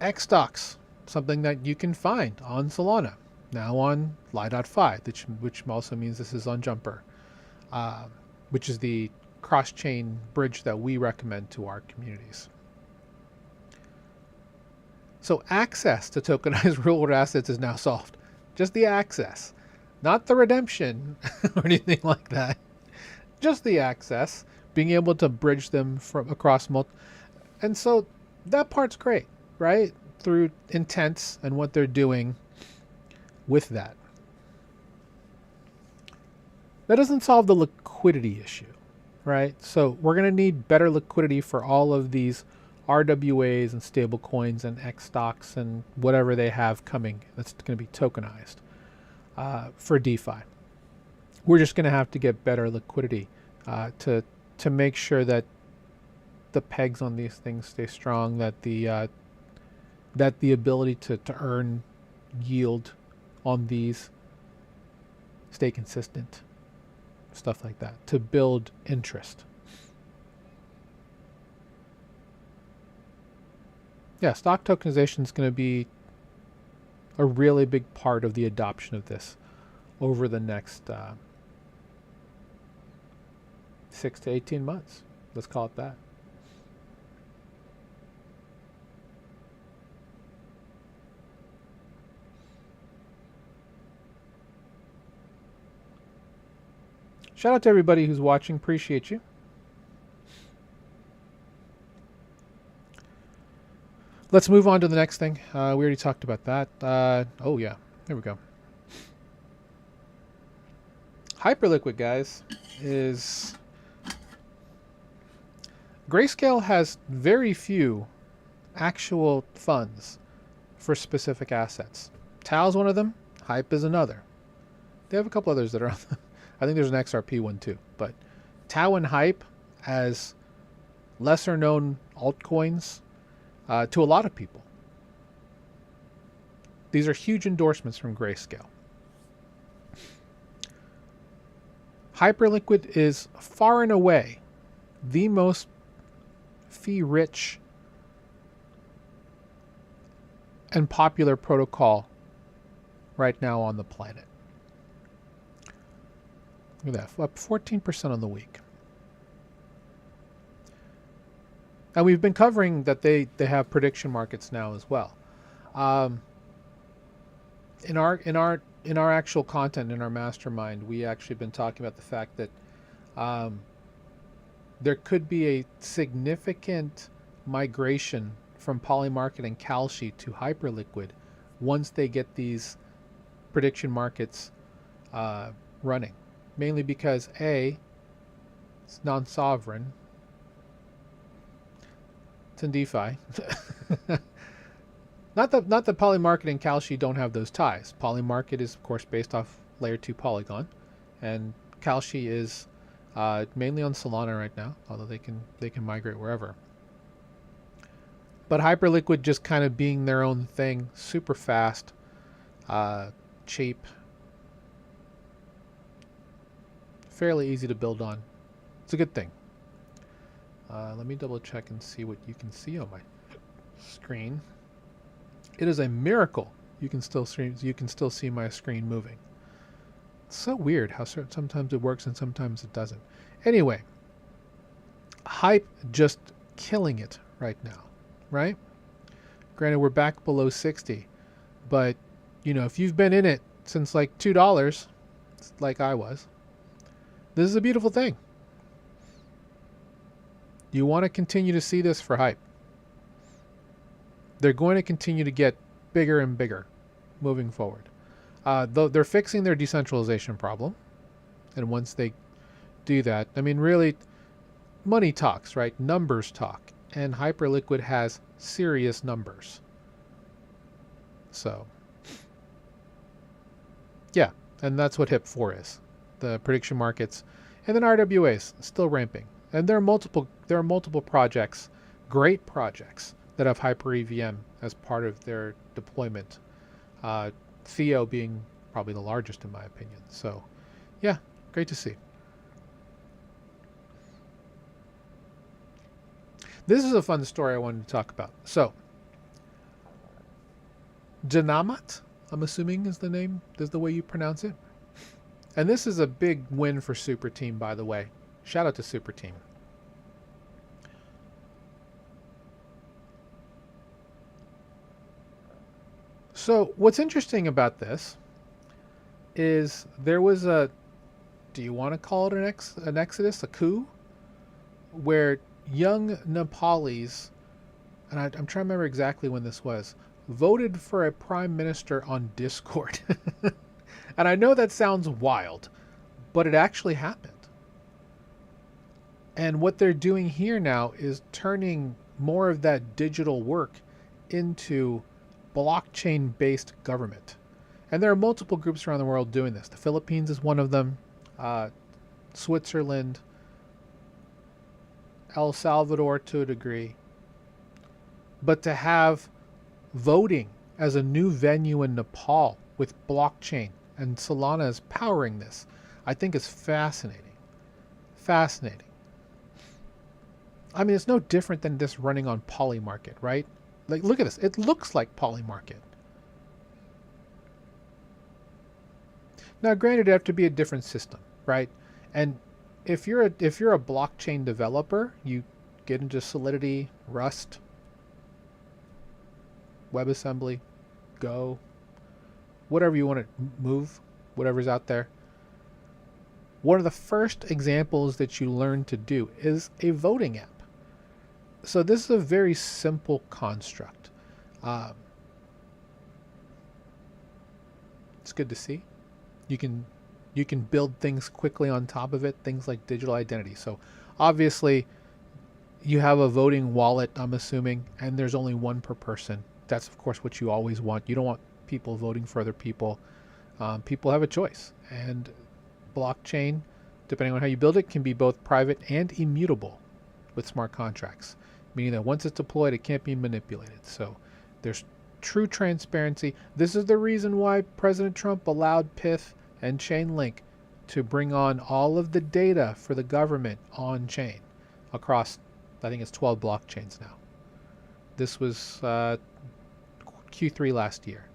XStocks, something that you can find on Solana, now on Lie.fi, which also means this is on Jumper, which is the cross-chain bridge that we recommend to our communities. So access to tokenized real-world assets is now solved. Just the access, not the redemption or anything like that. Just the access, being able to bridge them from across and so that part's great, right? Through intents and what they're doing with that. That doesn't solve the liquidity issue, right? So we're going to need better liquidity for all of these RWAs and stable coins and XStocks and whatever they have coming that's going to be tokenized for DeFi. We're just going to have to get better liquidity to make sure that the pegs on these things stay strong, that the that the ability to earn yield on these, stay consistent, stuff like that, to build interest. Yeah, stock tokenization is going to be a really big part of the adoption of this over the next 6 to 18 months. Let's call it that. Shout out to everybody who's watching. Appreciate you. Let's move on to the next thing. We already talked about that. Oh, yeah. There we go. Hyperliquid, guys, is... Grayscale has very few actual funds for specific assets. Tau is one of them. Hype is another. They have a couple others that are on the... I think there's an XRP one too. But Tau and Hype as lesser known altcoins to a lot of people. These are huge endorsements from Grayscale. Hyperliquid is far and away the most fee-rich and popular protocol right now on the planet. Look at that, up 14% on the week. And we've been covering that they have prediction markets now as well. In our actual content in our mastermind, we actually been talking about the fact that there could be a significant migration from Polymarket and Kalshi to Hyperliquid once they get these prediction markets running. Mainly because A, it's non-sovereign. It's in DeFi. Not that Polymarket and Kalshi don't have those ties. Polymarket is, of course, based off Layer 2 Polygon, and Kalshi is mainly on Solana right now, although they can migrate wherever. But Hyperliquid just kind of being their own thing, super fast, cheap, fairly easy to build on. It's a good thing. Let me double check and see what you can see on my screen. It is a miracle you can still see my screen moving. It's so weird how sometimes it works and sometimes it doesn't. Anyway, Hype just killing it right now, right? Granted, we're back below 60, but you know, if you've been in it since like $2, like I was, this is a beautiful thing. You want to continue to see this for Hype. They're going to continue to get bigger and bigger moving forward. Though they're fixing their decentralization problem. And once they do that, I mean, really, money talks, right? Numbers talk. And Hyperliquid has serious numbers. So, yeah. And that's what HIP4 is. The prediction markets. And then RWAs, still ramping. And there are multiple projects, great projects, that have Hyper EVM as part of their deployment. Theo being probably the largest in my opinion. So, yeah, great to see. This is a fun story I wanted to talk about. So, Janamat, I'm assuming is the way you pronounce it. And this is a big win for Super Team, by the way. Shout out to Super Team. So what's interesting about this is there was a, do you want to call it an exodus, a coup, where young Nepalis, and I'm trying to remember exactly when this was, voted for a prime minister on Discord. And I know that sounds wild, but it actually happened. And what they're doing here now is turning more of that digital work into blockchain-based government. And there are multiple groups around the world doing this. The Philippines is one of them. Switzerland, El Salvador to a degree. But to have voting as a new venue in Nepal with blockchain, and Solana is powering this, I think is fascinating. Fascinating. I mean, it's no different than this running on Polymarket, right? Like, look at this. It looks like Polymarket. Now, granted, it have to be a different system, right? And if you're a blockchain developer, you get into Solidity, Rust, WebAssembly, Go, whatever you want to move, whatever's out there. One of the first examples that you learn to do is a voting app. So this is a very simple construct. It's good to see. You can build things quickly on top of it, things like digital identity. So obviously you have a voting wallet, I'm assuming, and there's only one per person. That's of course what you always want. You don't want people voting for other people. People have a choice, and blockchain, depending on how you build it, can be both private and immutable with smart contracts, meaning that once it's deployed, it can't be manipulated. So there's true transparency. This is the reason why President Trump allowed Pyth and Chainlink to bring on all of the data for the government on chain across, I think it's 12 blockchains now. This was Q3 last year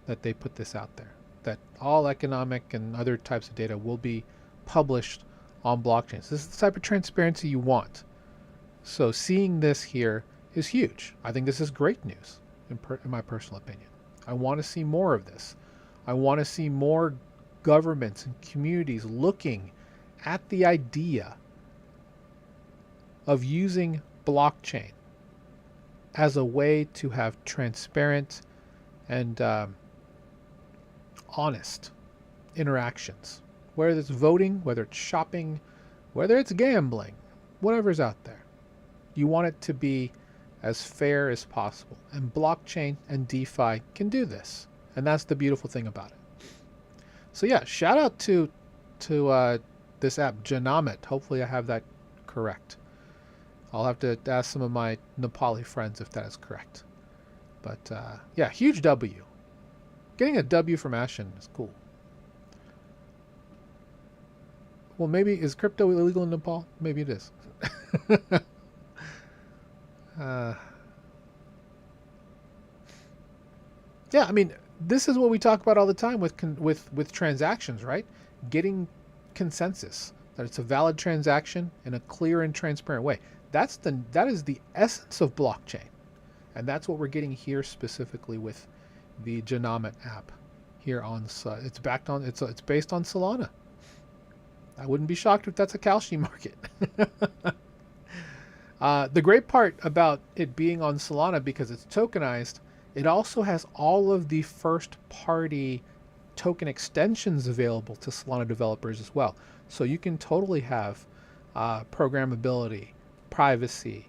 that they put this out there, that all economic and other types of data will be published on blockchains. This is the type of transparency you want. So seeing this here is huge. I think this is great news, in my personal opinion. I want to see more of this. I want to see more governments and communities looking at the idea of using blockchain as a way to have transparent and honest interactions, whether it's voting, whether it's shopping, whether it's gambling, whatever's out there. You want it to be as fair as possible, and blockchain and DeFi can do this, and that's the beautiful thing about it. So yeah, shout out to this app, Janamit. Hopefully I have that correct. I'll have to ask some of my Nepali friends if that is correct. But yeah, huge W. Getting a W from Ashen is cool. Well, maybe, is crypto illegal in Nepal? Maybe it is. Yeah, I mean, this is what we talk about all the time with transactions, right? Getting consensus that it's a valid transaction in a clear and transparent way. That is the essence of blockchain, and that's what we're getting here specifically with the Janamit app here on. It's based on Solana. I wouldn't be shocked if that's a Kalshi market. The great part about it being on Solana, because it's tokenized, it also has all of the first-party token extensions available to Solana developers as well. So you can totally have programmability, privacy.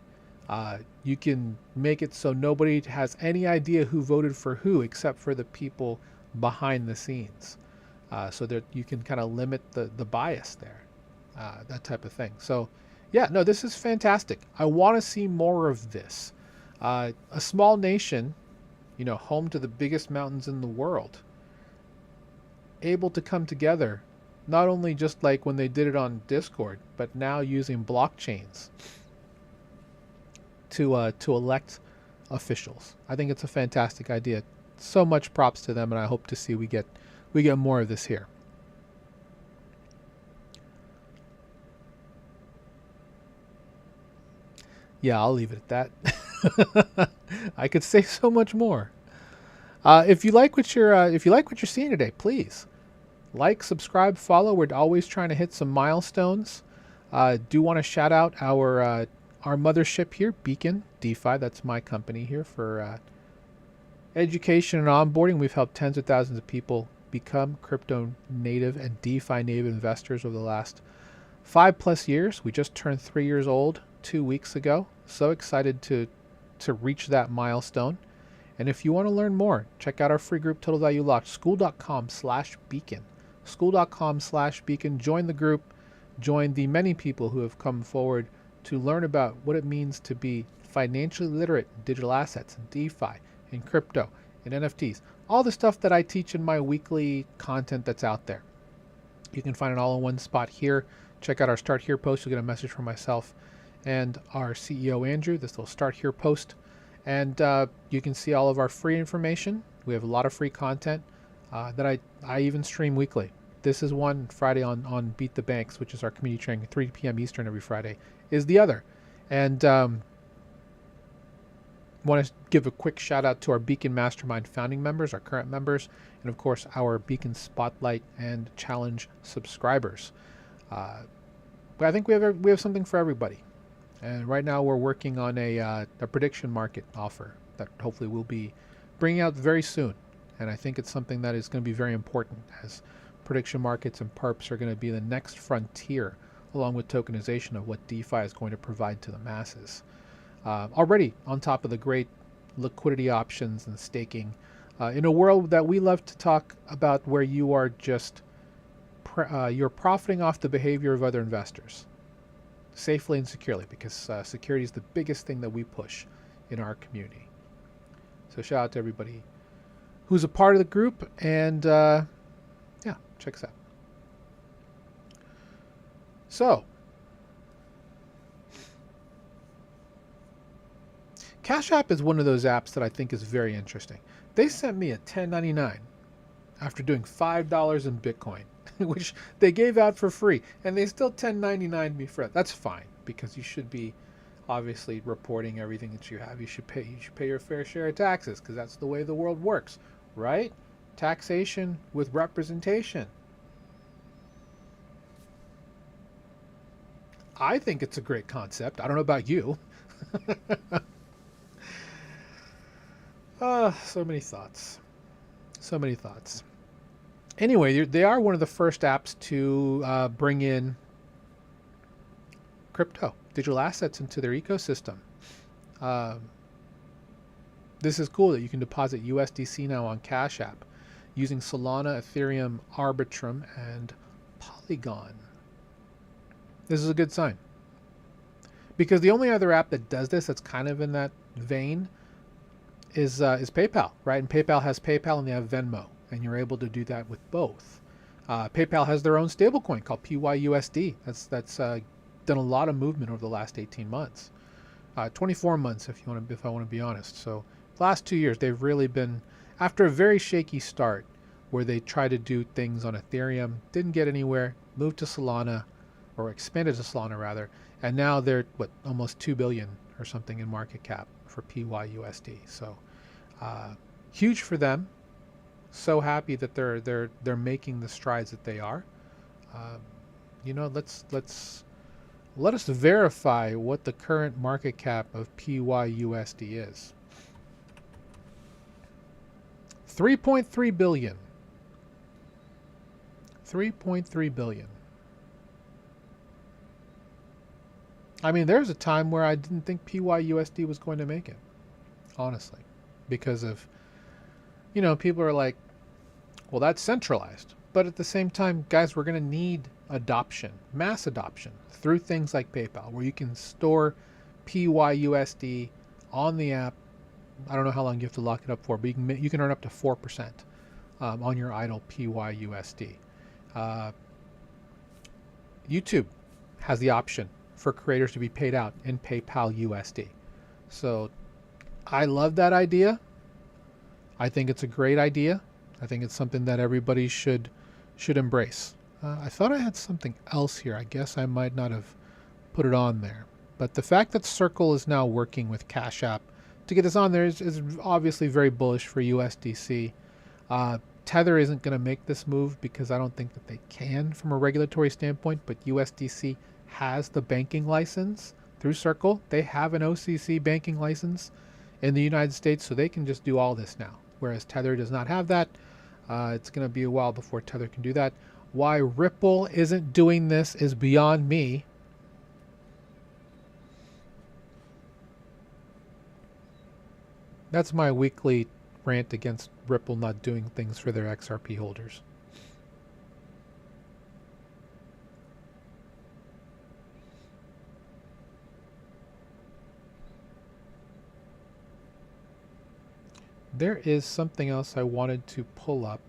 You can make it so nobody has any idea who voted for who except for the people behind the scenes. So that you can kind of limit the bias there, that type of thing. So yeah, no, this is fantastic. I want to see more of this. A small nation, home to the biggest mountains in the world, able to come together, not only just like when they did it on Discord, but now using blockchains to elect officials. I think it's a fantastic idea. So much props to them, and I hope to see we get more of this here. Yeah, I'll leave it at that. I could say so much more. If you like what you're seeing today, please like, subscribe, follow. We're always trying to hit some milestones. Do want to shout out our mothership here, Beacon DeFi. That's my company here for education and onboarding. We've helped tens of thousands of people become crypto native and DeFi native investors over the last 5+ years. We just turned 3 years old 2 weeks ago. So excited to reach that milestone. And if you want to learn more, check out our free group, Total Value Locked, school.com/beacon. School.com/beacon. Join the group. Join the many people who have come forward to learn about what it means to be financially literate in digital assets and DeFi in crypto, in NFTs, all the stuff that I teach in my weekly content that's out there. You can find it all in one spot here. Check out our Start Here post. You'll get a message from myself and our CEO, Andrew, this little Start Here post. And you can see all of our free information. We have a lot of free content that I even stream weekly. This is one Friday on Beat the Banks, which is our community training, 3 p.m. Eastern every Friday, is the other. And want to give a quick shout out to our Beacon Mastermind founding members, our current members, and of course our Beacon Spotlight and Challenge subscribers. But I think we have something for everybody. And right now we're working on a prediction market offer that hopefully we'll be bringing out very soon. And I think it's something that is going to be very important, as prediction markets and perps are going to be the next frontier, along with tokenization, of what DeFi is going to provide to the masses. Already on top of the great liquidity options and staking, in a world that we love to talk about, where you are just you're profiting off the behavior of other investors, safely and securely, because security is the biggest thing that we push in our community. So shout out to everybody who's a part of the group, and yeah, check us out. So Cash App is one of those apps that I think is very interesting. They sent me a 1099 after doing $5 in Bitcoin, which they gave out for free, and they still 1099 me for it. That's fine, because you should be obviously reporting everything that you have. You should pay your fair share of taxes, because that's the way the world works, right? Taxation with representation. I think it's a great concept. I don't know about you. So many thoughts. So many thoughts. Anyway, they are one of the first apps to bring in crypto, digital assets, into their ecosystem. This is cool that you can deposit USDC now on Cash App using Solana, Ethereum, Arbitrum, and Polygon. This is a good sign, because the only other app that does this that's kind of in that vein is PayPal, right? And PayPal has PayPal, and they have Venmo, and you're able to do that with both. PayPal has their own stablecoin called PYUSD. That's done a lot of movement over the last 18 months, 24 months if I want to be honest. So the last 2 years they've really been, after a very shaky start where they tried to do things on Ethereum, didn't get anywhere, moved to Solana, or expanded to Solana rather, and now they're almost 2 billion or something in market cap for PYUSD. So huge for them. So happy that they're making the strides that they are. Let us verify what the current market cap of PYUSD is. 3.3 billion. 3.3 billion. I mean, there's a time where I didn't think PYUSD was going to make it, honestly, because of, people are like, well, that's centralized. But at the same time, guys, we're going to need adoption, mass adoption, through things like PayPal, where you can store PYUSD on the app. I don't know how long you have to lock it up for, but you can earn up to 4% on your idle PYUSD. YouTube has the option for creators to be paid out in PayPal USD. So I love that idea. I think it's a great idea. I think it's something that everybody should embrace. I thought I had something else here. I guess I might not have put it on there. But the fact that Circle is now working with Cash App to get this on there is obviously very bullish for USDC. Tether isn't going to make this move because I don't think that they can from a regulatory standpoint, but USDC has the banking license through Circle. They have an OCC banking license in the United States, so they can just do all this now, whereas Tether does not have that. It's going to be a while before Tether can do that. Why Ripple isn't doing this is beyond me. That's my weekly rant against Ripple not doing things for their XRP holders. There is something else I wanted to pull up.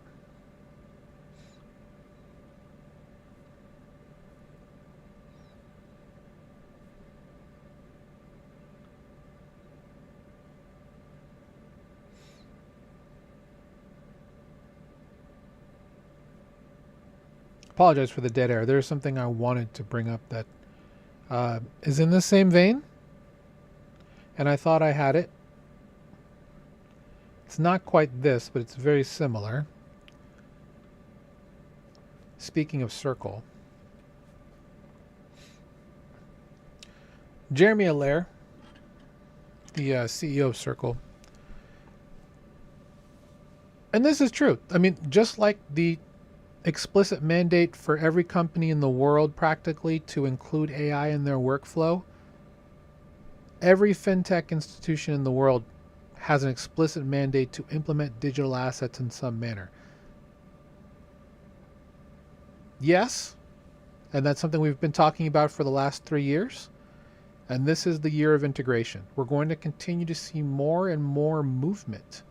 Apologize for the dead air. There's something I wanted to bring up that is in the same vein, and I thought I had it. It's not quite this, but it's very similar. Speaking of Circle, Jeremy Allaire, the CEO of Circle, and this is true. I mean, just like the explicit mandate for every company in the world practically to include AI in their workflow, every fintech institution in the world has an explicit mandate to implement digital assets in some manner. Yes, and that's something we've been talking about for the last 3 years. And this is the year of integration. We're going to continue to see more and more movement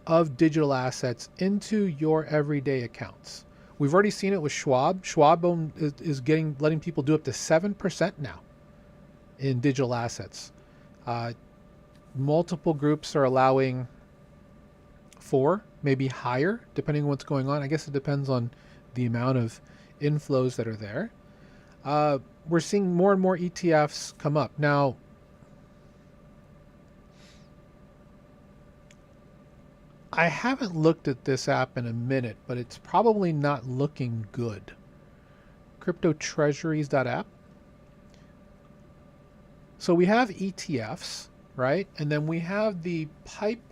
of digital assets into your everyday accounts. We've already seen it with Schwab. Schwab is letting people do up to 7% now in digital assets. Multiple groups are allowing 4, maybe higher, depending on what's going on. I guess it depends on the amount of inflows that are there. We're seeing more and more ETFs come up. Now, I haven't looked at this app in a minute, but it's probably not looking good. CryptoTreasuries.app. So we have ETFs, right? And then we have the pipe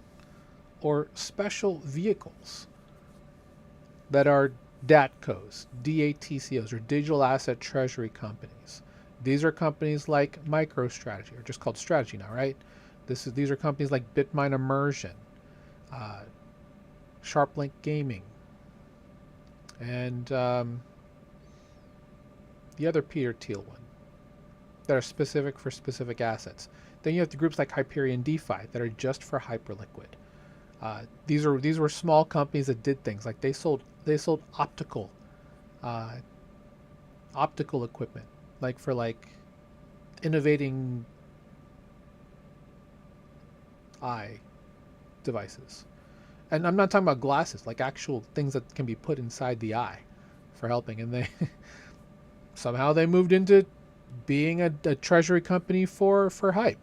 or special vehicles that are DATCOs, DATCOs, or digital asset treasury companies. These are companies like MicroStrategy, or just called Strategy now, right? These are companies like Bitmine Immersion, SharpLink Gaming, and the other Peter Thiel one that are specific for specific assets. Then you have the groups like Hyperion DeFi that are just for hyperliquid. These were small companies that did things like they sold optical equipment, like for innovating eye devices. And I'm not talking about glasses, like actual things that can be put inside the eye for helping. And they somehow they moved into being a treasury company for hype.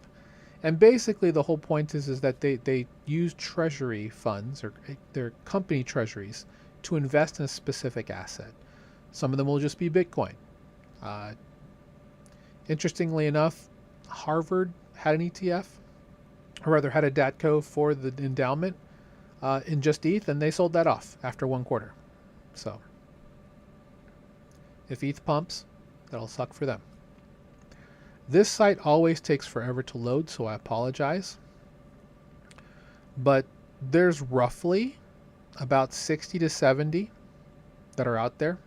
And basically the whole point is that they use treasury funds or their company treasuries to invest in a specific asset. Some of them will just be Bitcoin. Interestingly enough, Harvard had an ETF, or rather had a DATCO for the endowment in just ETH, and they sold that off after 1 quarter. So if ETH pumps, that'll suck for them. This site always takes forever to load, so I apologize. But there's roughly about 60 to 70 that are out there.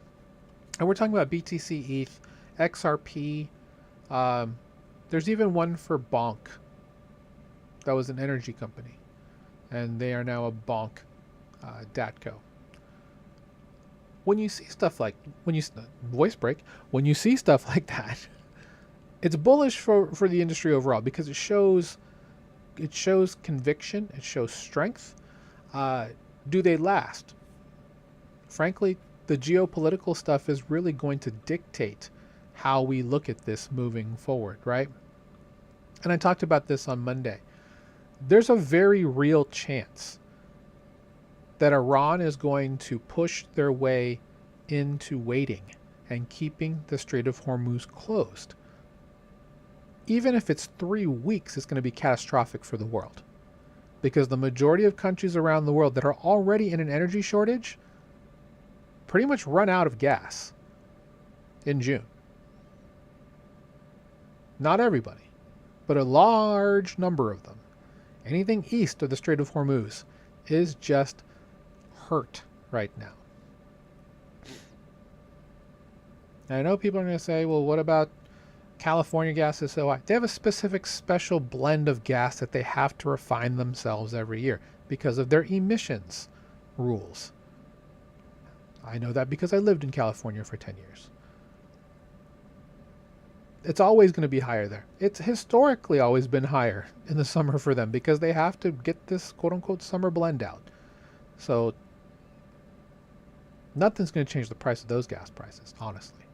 And we're talking about BTC, ETH, XRP. There's even one for Bonk. That was an energy company. And they are now a Bonk DATCO. When you see stuff like, voice break, when you see stuff like that, it's bullish for the industry overall because it shows conviction, it shows strength. Do they last? Frankly, the geopolitical stuff is really going to dictate how we look at this moving forward, right? And I talked about this on Monday. There's a very real chance that Iran is going to push their way into waiting and keeping the Strait of Hormuz closed. Even if it's 3 weeks, it's going to be catastrophic for the world. Because the majority of countries around the world that are already in an energy shortage pretty much run out of gas in June. Not everybody, but a large number of them. Anything east of the Strait of Hormuz is just hurt right now. And I know people are going to say, well, what about California gas is so high? They have a specific special blend of gas that they have to refine themselves every year because of their emissions rules. I know that because I lived in California for 10 years. It's always going to be higher there. It's historically always been higher in the summer for them because they have to get this quote-unquote summer blend out. So nothing's going to change the price of those gas prices, honestly.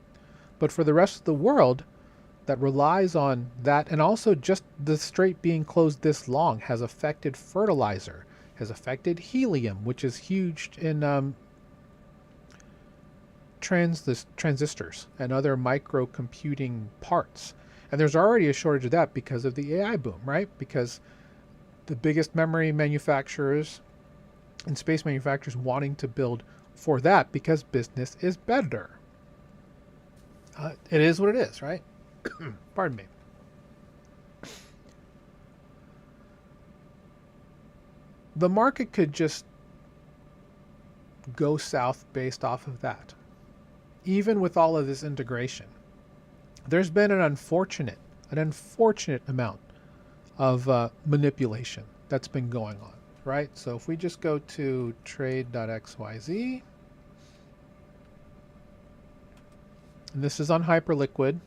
But for the rest of the world that relies on that, and also just the strait being closed this long has affected fertilizer, has affected helium, which is huge in transistors and other microcomputing parts. And there's already a shortage of that because of the AI boom, right? Because the biggest memory manufacturers and space manufacturers wanting to build for that because business is better. It is what it is, right? Pardon me. The market could just go south based off of that. Even with all of this integration, there's been an unfortunate amount of manipulation that's been going on, right? So if we just go to trade.xyz, and this is on Hyperliquid,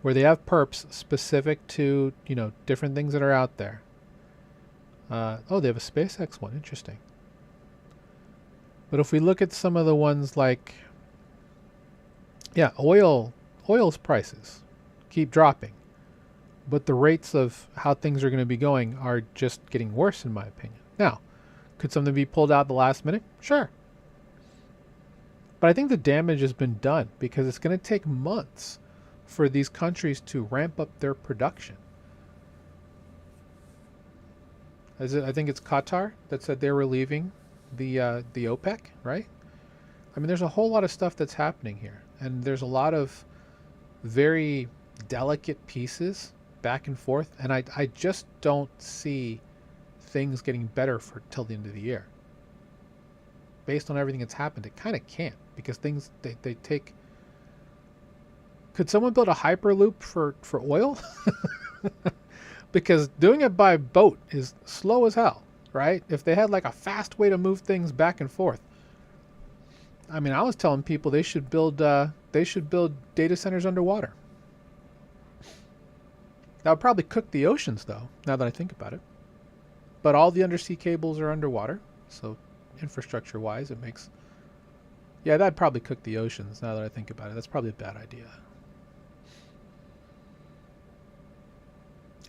where they have perps specific to, different things that are out there. Oh, they have a SpaceX one. Interesting. But if we look at some of the ones like, oil's prices keep dropping, but the rates of how things are going to be going are just getting worse, in my opinion. Now, could something be pulled out at the last minute? Sure. But I think the damage has been done because it's going to take months for these countries to ramp up their production. I think it's Qatar that said they were leaving the OPEC, right? I mean, there's a whole lot of stuff that's happening here. And there's a lot of very delicate pieces back and forth. And I just don't see things getting better till the end of the year. Based on everything that's happened, it kind of can't. Because things, they take... Could someone build a Hyperloop for oil? Because doing it by boat is slow as hell, right? If they had like a fast way to move things back and forth. I mean, I was telling people they should build data centers underwater. That would probably cook the oceans, though, now that I think about it. But all the undersea cables are underwater, so infrastructure-wise, it makes... Yeah, that'd probably cook the oceans, now that I think about it. That's probably a bad idea.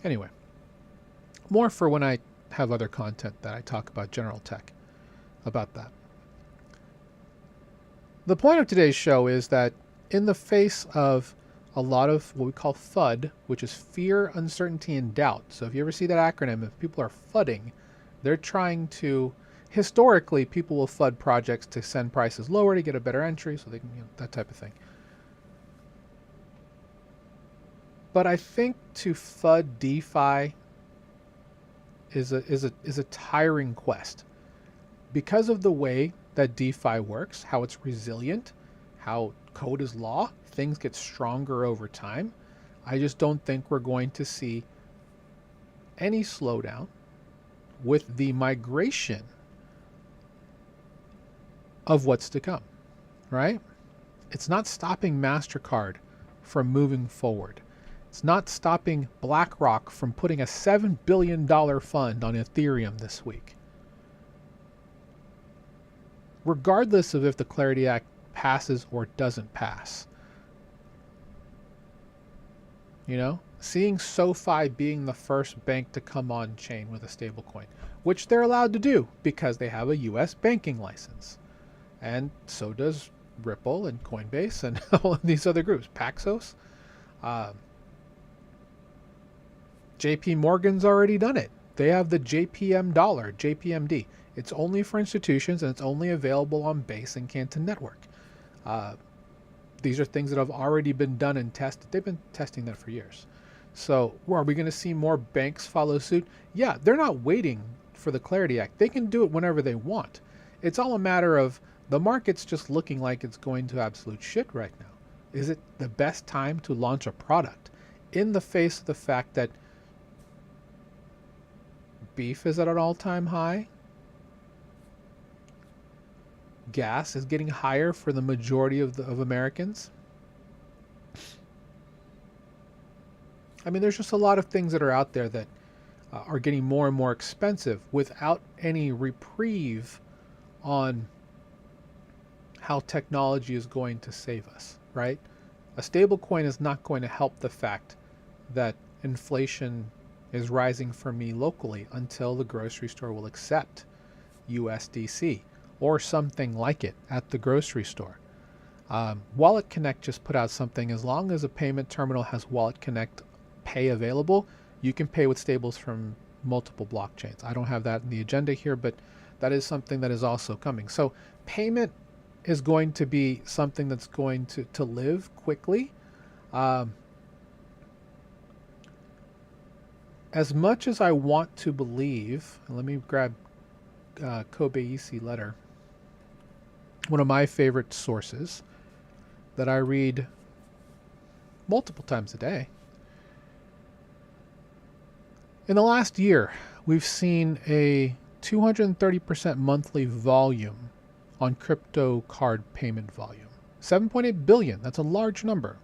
Anyway, more for when I have other content that I talk about general tech, about that. The point of today's show is that in the face of a lot of what we call FUD, which is fear, uncertainty, and doubt. So if you ever see that acronym, if people are FUDding, they're trying to, historically, people will FUD projects to send prices lower to get a better entry, so they can, that type of thing. But I think to FUD DeFi is a tiring quest because of the way that DeFi works, how it's resilient, how code is law, things get stronger over time. I just don't think we're going to see any slowdown with the migration of what's to come, right? It's not stopping MasterCard from moving forward. It's not stopping BlackRock from putting a $7 billion fund on Ethereum this week. Regardless of if the Clarity Act passes or doesn't pass. Seeing SoFi being the first bank to come on chain with a stablecoin, which they're allowed to do because they have a US banking license. And so does Ripple and Coinbase and all of these other groups. Paxos. JP Morgan's already done it. They have the JPM dollar, JPMD. It's only for institutions and it's only available on Base and Canton Network. These are things that have already been done and tested. They've been testing that for years. So are we going to see more banks follow suit? Yeah, they're not waiting for the Clarity Act. They can do it whenever they want. It's all a matter of the market's just looking like it's going to absolute shit right now. Is it the best time to launch a product in the face of the fact that beef is at an all-time high? gas is getting higher for the majority of Americans. I mean, there's just a lot of things that are out there that are getting more and more expensive without any reprieve on how technology is going to save us, right? A stable coin is not going to help the fact that inflation is rising for me locally until the grocery store will accept USDC or something like it at the grocery store. Wallet Connect just put out something. As long as a payment terminal has Wallet Connect Pay available, you can pay with stables from multiple blockchains. I don't have that in the agenda here, but that is something that is also coming. So payment is going to be something that's going to live quickly. As much as I want to believe, let me grab Kobeisi letter, one of my favorite sources that I read multiple times a day. In the last year, we've seen a 230% monthly volume on crypto card payment volume. 7.8 billion, that's a large number.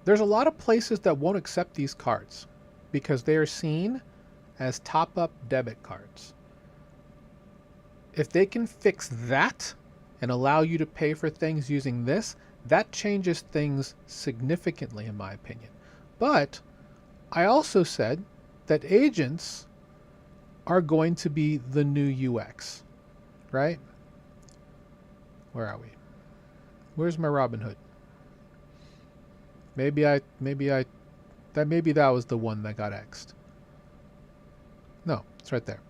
There's a lot of places that won't accept these cards because they are seen as top-up debit cards. If they can fix that and allow you to pay for things using this, that changes things significantly in my opinion. But I also said that agents are going to be the new UX, right? Where are we? Where's my Robinhood? Maybe that was the one that got X'd. No, it's right there.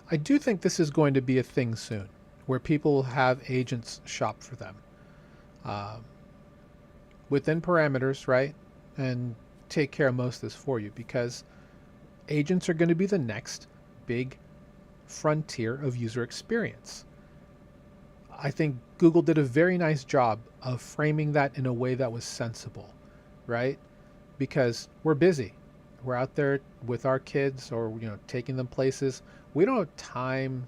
I do think this is going to be a thing soon, where people will have agents shop for them. Within parameters, right? And take care of most of this for you, because agents are going to be the next big frontier of user experience. I think Google did a very nice job of framing that in a way that was sensible, right? Because we're busy. We're out there with our kids or, taking them places. We don't have time,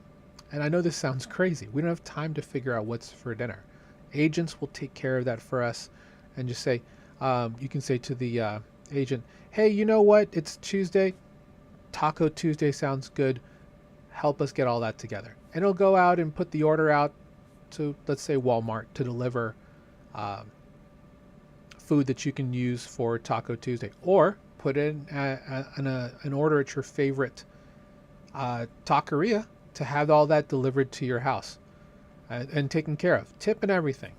and I know this sounds crazy, we don't have time to figure out what's for dinner. Agents will take care of that for us and just say, you can say to the agent, hey, you know what? It's Tuesday. Taco Tuesday sounds good. Help us get all that together. And it'll go out and put the order out to, let's say, Walmart to deliver food that you can use for Taco Tuesday, or put in an order at your favorite taqueria to have all that delivered to your house and taken care of. Tip and everything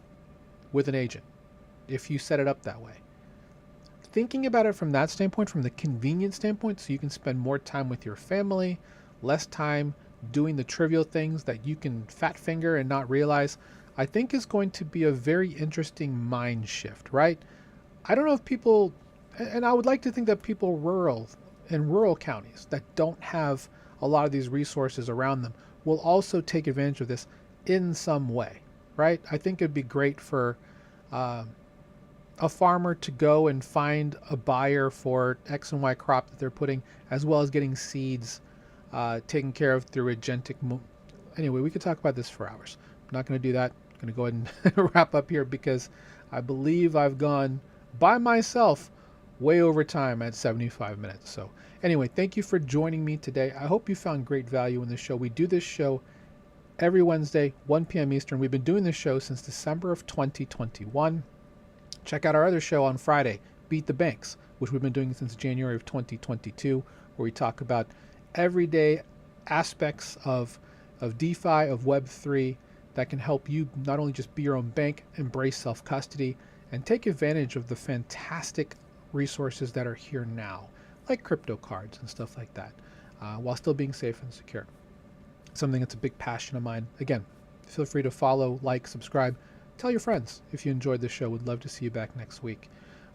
with an agent if you set it up that way. Thinking about it from that standpoint, from the convenience standpoint, so you can spend more time with your family, less time doing the trivial things that you can fat finger and not realize, I think is going to be a very interesting mind shift, right? I don't know if people, and I would like to think that people in rural counties that don't have a lot of these resources around them will also take advantage of this in some way, right? I think it'd be great for a farmer to go and find a buyer for X and Y crop that they're putting, as well as getting seeds taken care of through agentic. Anyway, we could talk about this for hours. I'm not going to do that. I'm going to go ahead and wrap up here because I believe I've gone by myself way over time at 75 minutes. So anyway, thank you for joining me today. I hope you found great value in this show. We do this show every Wednesday, 1 p.m. Eastern. We've been doing this show since December of 2021. Check out our other show on Friday, Beat the Banks, which we've been doing since January of 2022, where we talk about everyday aspects of DeFi, of Web3, that can help you not only just be your own bank, embrace self-custody, and take advantage of the fantastic resources that are here now, like crypto cards and stuff like that, while still being safe and secure. Something that's a big passion of mine. Again, feel free to follow, like, subscribe. Tell your friends if you enjoyed the show. Would love to see you back next week,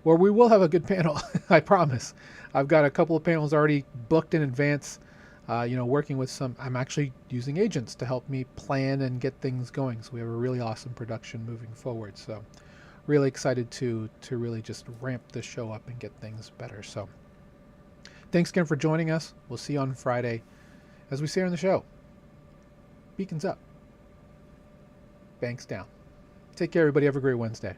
where we will have a good panel. I promise. I've got a couple of panels already booked in advance. Working with I'm actually using agents to help me plan and get things going. So we have a really awesome production moving forward. So really excited to really just ramp the show up and get things better. So thanks again for joining us. We'll see you on Friday. As we say on the show, beacons up, banks down. Take care, everybody. Have a great Wednesday.